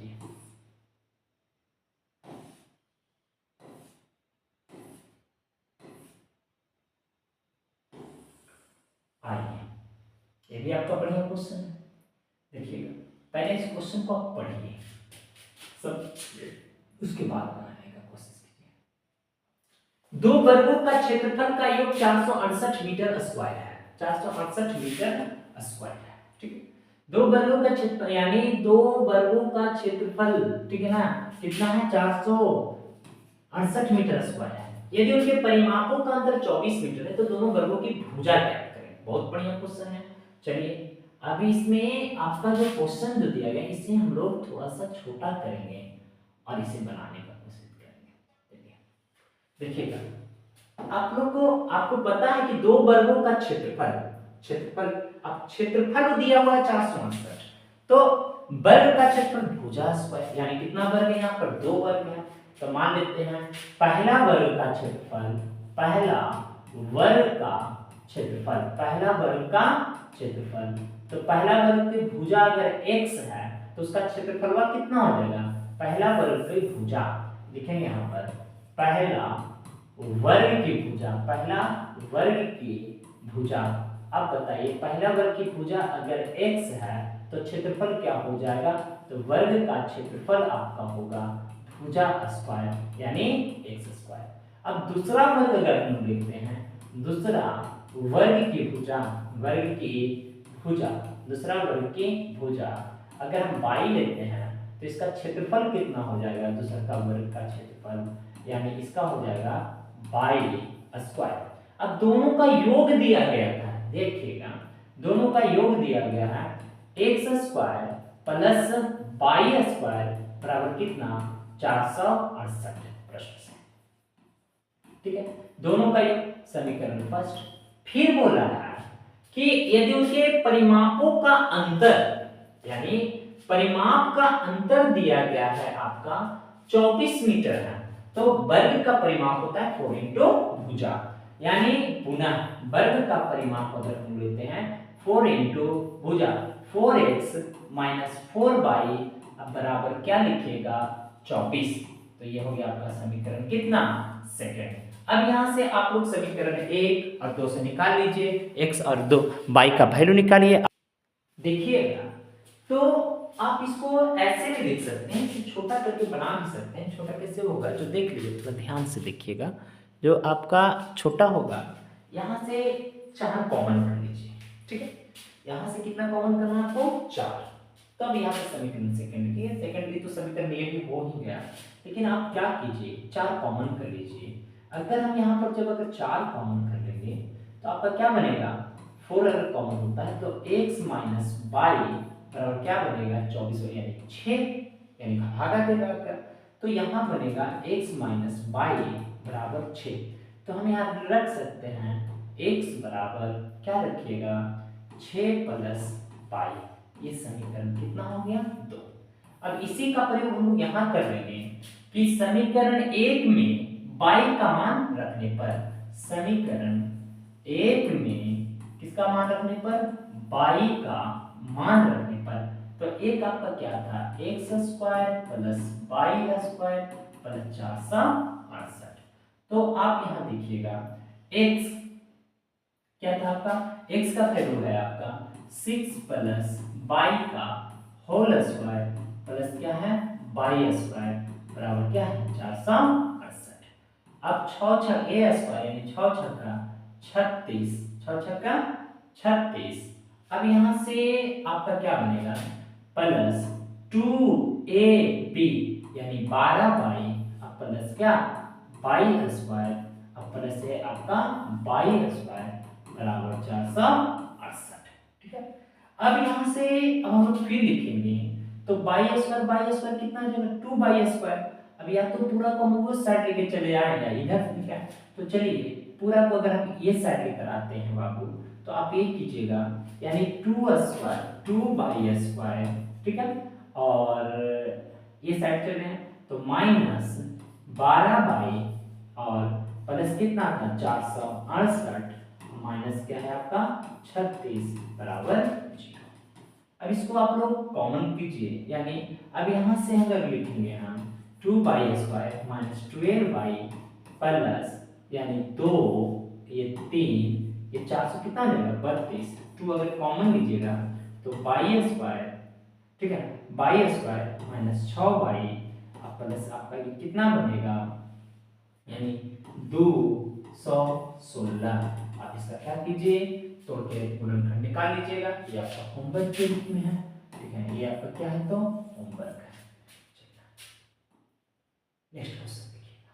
आइए, ये भी आपका बढ़िया क्वेश्चन है। देखिएगा पहले इस क्वेश्चन को आप पढ़िए सब, उसके बाद बनाने का कोशिश कीजिए। दो वर्गों का क्षेत्रफल का योग 468 मीटर स्क्वायर है, 468 मीटर स्क्वायर है। ठीक है, दो वर्गों का क्षेत्र यानी दो वर्गों का क्षेत्रफल, ठीक है ना, कितना है 468 मीटर स्क्वायर है। यदि उनके परिमापों का अंतर 24 मीटर है तो दोनों वर्गों की भुजा ज्ञात करें। बहुत बढ़िया क्वेश्चन है। चलिए, अभी इसमें आपका जो क्वेश्चन जो दिया गया इसे हम लोग थोड़ा सा छोटा करेंगे और इसे बनाने का कोशिश करेंगे। देखिएगा, आप लोग को आपको पता है कि दो वर्गों का क्षेत्रफल अब क्षेत्रफल दिया हुआ है 468, तो वर्ग का क्षेत्रफल भुजा स्क्वायर, यानी कितना वर्ग है यहाँ पर 2 वर्ग है। तो मान लेते हैं पहला वर्ग का क्षेत्रफल, पहला वर्ग का क्षेत्रफल, तो पहला वर्ग की भुजा अगर x है तो उसका क्षेत्रफल कितना हो जाएगा, पहला वर्ग की भुजा लिखेंगे यहाँ पर पहला वर्ग की भुजा। अब बताइए पहला वर्ग की भुजा अगर x है तो क्षेत्रफल क्या हो जाएगा, तो वर्ग का क्षेत्रफल आपका होगा भुजा स्क्वायर यानी x²। अब दूसरा वर्ग अगर हम देखते हैं, दूसरा वर्ग की भुजा अगर हम y लेते हैं तो इसका क्षेत्रफल कितना हो जाएगा, दूसरा का वर्ग का क्षेत्रफल यानी इसका हो जाएगा y²। अब दोनों का योग दिया गया था, देखिएगा दोनों का योग दिया गया है x² प्लस y² बराबर कितना 468 प्रश्न से। ठीक है, दोनों का योग समीकरण फर्स्ट। फिर बोला है कि यदि उनके परिमापों का अंतर, यानी परिमाप का अंतर दिया गया है आपका 24 मीटर है, तो वर्ग का परिमाप होता है 4 इंटू भुजा, यानी पुनः वर्ग का परिमाप अगर हम लेते हैं 4 इंटू भुजा 4x माइनस 4y बराबर क्या लिखिएगा 24। तो ये हो गया आपका समीकरण कितना सेकंड। अब यहां से आप लोग समीकरण 1 और 2 से निकाल लीजिए x और 2 y का वैल्यू निकालिए। देखिएगा तो आप इसको ऐसे भी लिख सकते हैं कि छोटा करके बना भी सकते हैं। छोटा कैसे होगा जो देख लीजिए, थोड़ा ध्यान से देखिएगा। जो आपका छोटा होगा यहाँ से 4 कॉमन कर लीजिए, ठीक है। यहाँ से कितना कॉमन करना है आपको 4। तब यहाँ पे समीकरण सेकंड की सेकंडली तो समीकरण ये भी हो ही गया, लेकिन आप क्या कीजिए 4 कॉमन कर लीजिए। अगर हम यहाँ पर जब अगर 4 कॉमन कर लेंगे तो आपका क्या बनेगा 4 अगर कॉमन होता है तो x माइनस वाई बराबर क्या बनेगा 24 यानी 6, यानी भागा देगा आपका। तो यहाँ बनेगा x माइनस वाई बराबर 6। तो हम यहाँ रख सकते हैं x बराबर क्या रखिएगा 6 प्लस वाई। ये समीकरण कितना हो गया 2। अब इसी का प्रयोग हम यहाँ कर लेंगे कि समीकरण 1 में y का मान रखने पर, समीकरण 1 में किसका मान रखने पर y का मान रखने पर, तो एक आपका क्या था x square plus y square plus 468। तो आप यहाँ देखिएगा x क्या था आपका x का वैल्यू है आपका 6 प्लस y का होल स्क्वायर प्लस क्या है y स्क्वायर बराबर क्या है 468। अब 6 छक a स्क्वायर यानी 6 छक्का 36, 6 छक्का 36। अब यहाँ से आपका क्या बनेगा प्लस 2ab यानी 12y अब प्लस क्या y स्क्वायर अब प्लस है आपका y स्क्वायर बराबर 468, ठीक है। अब यहाँ से अब हम लोग फिर लिखेंगे तो y स्क्वायर कितना आ जाएगा 2y स्क्वायर। अब या तो पूरा को हम उस साइड लेके चले आएगा इधर, ठीक है। तो चलिए पूरा को अगर हम ये साइड लेकर आते हैं बाबू तो आप ये कीजिएगा यानी 2 स्क्वायर 2y स्क्वायर, ठीक है। और ये साइड चले हैं तो माइनस 12y और प्लस कितना था 468 माइनस क्या है आपका 36 बराबर 0। अब इसको आप लोग कॉमन कीजिए यानी अब यहाँ से अगर लिखेंगे हम 2y square minus 12y plus यानी 2 ये 3 ये 4 से कितना जाएगा 32। 2 अगर कॉमन लीजिएगा तो y स्क्वायर, ठीक है, y square minus 6y plus आपका ये कितना बनेगा यानी 216। आप इसका क्या कीजिए तोड़ के गुणनखंड निकाल लीजिएगा। ये आपका होमवर्क के रूप में है, ठीक है। ये आपका क्या है तो होमवर्क है। नेक्स्ट क्वेश्चन देखिएगा।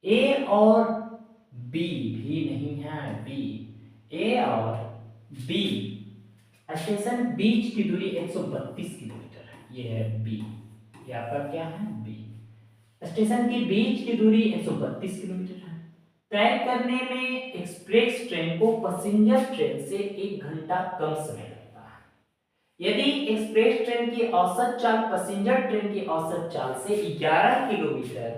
ए और बी भी नहीं है, बी ए और बी स्टेशन बीच की दूरी 132 किलोमीटर है। ये है बी, ये आपका क्या है बी। स्टेशन के बीच की दूरी 132 किलोमीटर है। तय करने में एक्सप्रेस ट्रेन को पैसेंजर ट्रेन से 1 घंटा कम समय लगता है। यदि एक्सप्रेस ट्रेन की औसत चाल पैसेंजर ट्रेन की औसत चाल से 11 किलोमीटर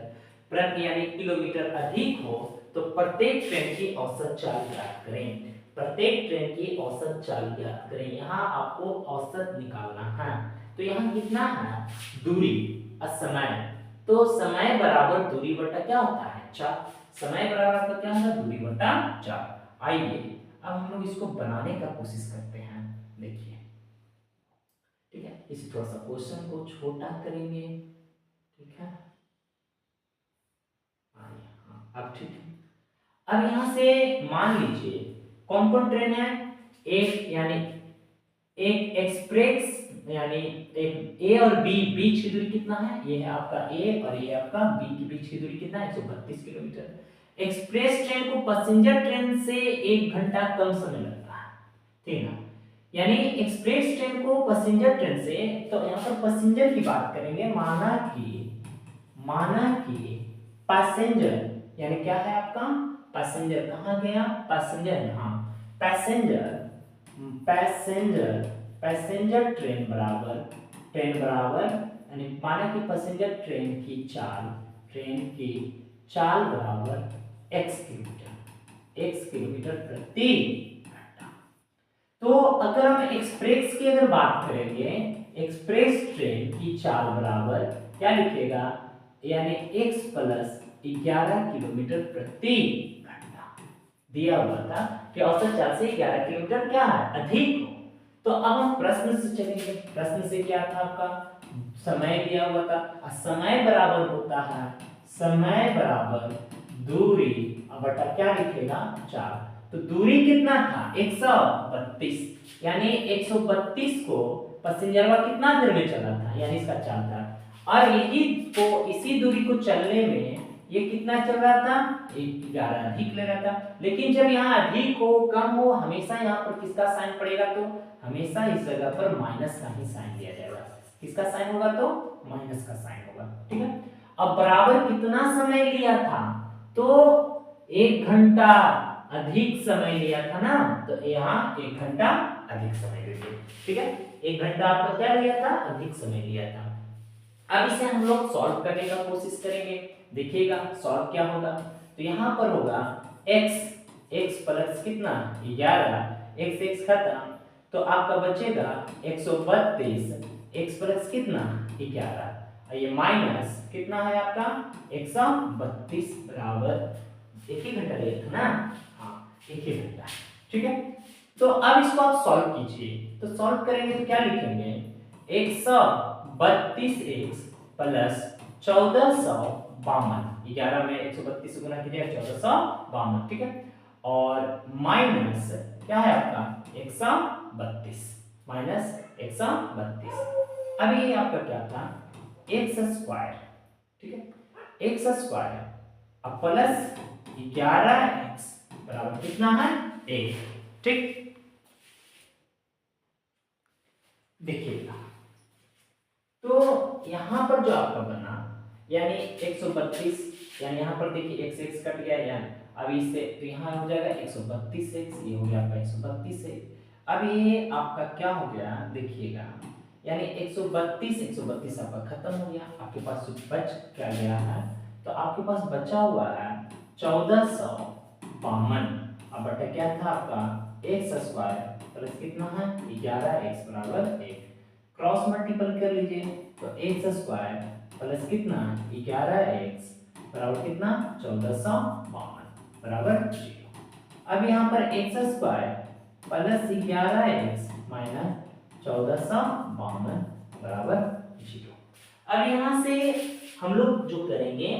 प्रति यानी किलोमीटर अधिक हो तो प्रत्येक ट्रेन की औसत चाल ज्ञात करें। प्रत्येक ट्रेन की औसत चाल ज्ञात करें। यहाँ आपको औसत निकालना है। तो यहाँ कितना है दूरी और समय, तो समय बराबर दूरी बटा क्या होता है 4। समय बराबर आपका क्या होगा दूरी बटा 4। आइए अब हम लोग इसको बनाने का कोशिश करते हैं। देखिए, ठीक है, इस थोड़ा सा क्वेश्चन को छोटा करेंगे, ठीक है। अब ठीक है, अब यहां से मान लीजिए कौन कौन ट्रेन है एक यानी एक एक्सप्रेस यानी एक ए और बी बीच की दूरी कितना है ये है आपका ए और ये आपका बी के बीच की दूरी कितना है 132 किलोमीटर। एक्सप्रेस ट्रेन को पैसेंजर ट्रेन से 1 घंटा कम समय लगता है, ठीक है। यानी एक्सप्रेस ट्रेन को पैसेंजर ट्रेन से, तो यहाँ पर पैसेंजर की बात करेंगे। माना कि पैसेंजर यानी क्या है आपका पैसेंजर कहाँ गया पैसेंजर यहाँ पैसेंजर पैसेंजर ट्रेन बराबर यानी माना कि पैसेंजर ट्रेन की चाल बराबर x किलोमीटर प्रति घंटा। तो अगर हम एक्सप्रेस की अगर बात करेंगे, एक्सप्रेस ट्रेन की चाल बराबर क्या लिखेगा, यानी x प्लस 11 किलोमीटर प्रति घंटा दिया हुआ था कि औसत चाल से 11 किलोमीटर क्या है, अधिक हो। तो अब हम प्रश्न से चलेंगे। प्रश्न से क्या था आपका, समय दिया हुआ था, समय बराबर होता है समय बराबर दूरी बटा क्या लिखेगा, चाल। तो दूरी कितना था, 132, यानी 132 को पैसेंजरवा कितना देर में चला था, यानी इसका चाल था। और इसी दूरी को चलने में ये कितना चल रहा था, 11 अधिक ले रहा था। लेकिन जब यहाँ अधिक हो कम हो, हमेशा यहाँ पर किसका साइन पड़ेगा, तो हमेशा इस जगह पर माइनस का ही साइन दिया जाएगा। किसका साइन होगा, तो माइनस का साइन होगा, ठीक है। अब बराबर कितना समय लिया था, तो 1 घंटा अधिक समय लिया था ना, तो यहाँ 1 घंटा अधिक समय लिया, ठीक है। 1 घंटा आपका क्या लिया था, अधिक समय लिया था। अब इसे हम लोग सॉल्व करने का कोशिश करेंगे, देखिएगा सॉल्व क्या होगा। तो यहाँ पर होगा x प्लस कितना 11, x खत्म, तो आपका बचेगा 132, x प्लस कितना 11, ये माइनस कितना है आपका 132 बराबर 1 ही घंटा लिया था ना, हाँ 1 ही घंटा, ठीक है। तो अब इसको आप सॉल्व कीजिए। तो सॉल्व करेंगे तो क्या लिखेंगे, 132x प्लस 1452, 11 में 132 गुना कीजिए 1452, ठीक है। और माइनस क्या है आपका 132 माइनस 132। अब ये आपका क्या था एक्स स्क्वायर, ठीक है, एक्स स्क्वायर अब प्लस 11x बराबर कितना है 1, ठीक। देखिएगा तो यहां पर जो आपका बना यानी 132, यानी यहां पर देखिए x कट गया, यानी अब इससे तो यहां हो जाएगा 132x, ये हो गया आपका 132x। अब ये आपका क्या हो गया देखिएगा, यानी 132 आपका खत्म हो गया, आपके पास बच क्या गया है, तो आपके पास बचा हुआ है 1452। अब बटा क्या था आपका एक्स स्क्वायर प्लस कितना है 11x बराबर 1, क्रॉस मल्टीपल कर लीजिए, तो एक्स स्क्वायर प्लस कितना 11x बराबर कितना 1452 बराबर 0। अब यहाँ पर x square plus 11x minus 1452 बराबर 0। अब यहाँ से हम लोग जो करेंगे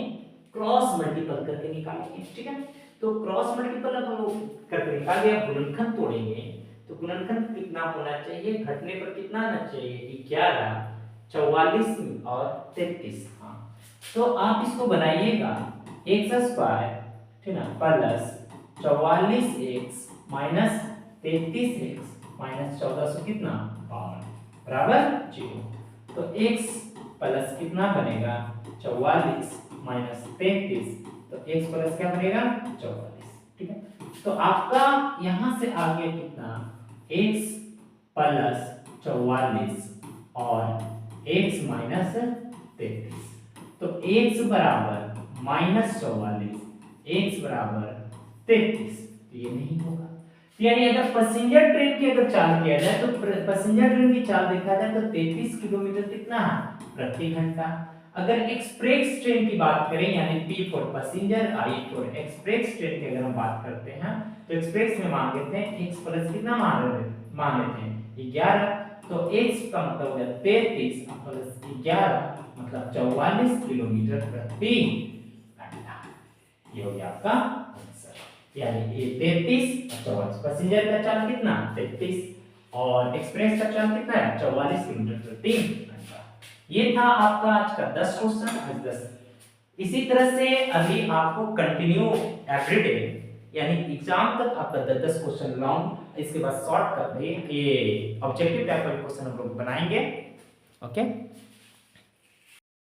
क्रॉस मल्टीपल करके निकालेंगे, ठीक है। तो क्रॉस मल्टीपल अब हम लोग करके निकाल लिया, गुणनखंड तोड़ेंगे तो गुणनखंड कितना होना चाहिए, घटने पर कितना आना चाहिए 11, 44 और 33। हाँ तो आप इसको बनाइएगा एक्स स्क्वायर, ठीक ना, plus 44x minus 33x minus 1400 कितना 52 बराबर 0। तो x प्लस कितना बनेगा 44 माइनस 33, तो x प्लस क्या बनेगा 44, ठीक है। तो आपका यहां से आ गया कितना x प्लस 44 और x माइनस 33। तो x बराबर माइनस 44, x बराबर 33, तो ये नहीं होगा। यानी अगर पैसेंजर ट्रेन की अगर चाल किया जाए तो पैसेंजर ट्रेन की चाल देखा जाए तो 33 किलोमीटर कितना है प्रति घंटा। अगर एक्सप्रेस ट्रेन की बात करें यानी P for passenger, I for express train की अगर हम बात करते हैं तो एक्सप्रेस में मान लेते हैं x प्लस कितना मान लेते हैं 11, तो x का मतलब हो गया 33 प्लस 11 मतलब 44 किलोमीटर प्रति घंटा। ये हो गया आपका आंसर, यानी ये 33 और 44। पैसेंजर का चार्ज कितना 33 और एक्सप्रेस का चार्ज कितना है 44 किलोमीटर प्रति घंटा। ये था आपका आज का 10 क्वेश्चन, आज 10। इसी तरह से अभी आपको कंटिन्यू एवरीडे यानी एग्जाम तक आपका 10 क्वेश्चन लॉन्ग, इसके बाद शॉर्ट कर ये ऑब्जेक्टिव टाइप का क्वेश्चन हम लोग बनाएंगे, ओके।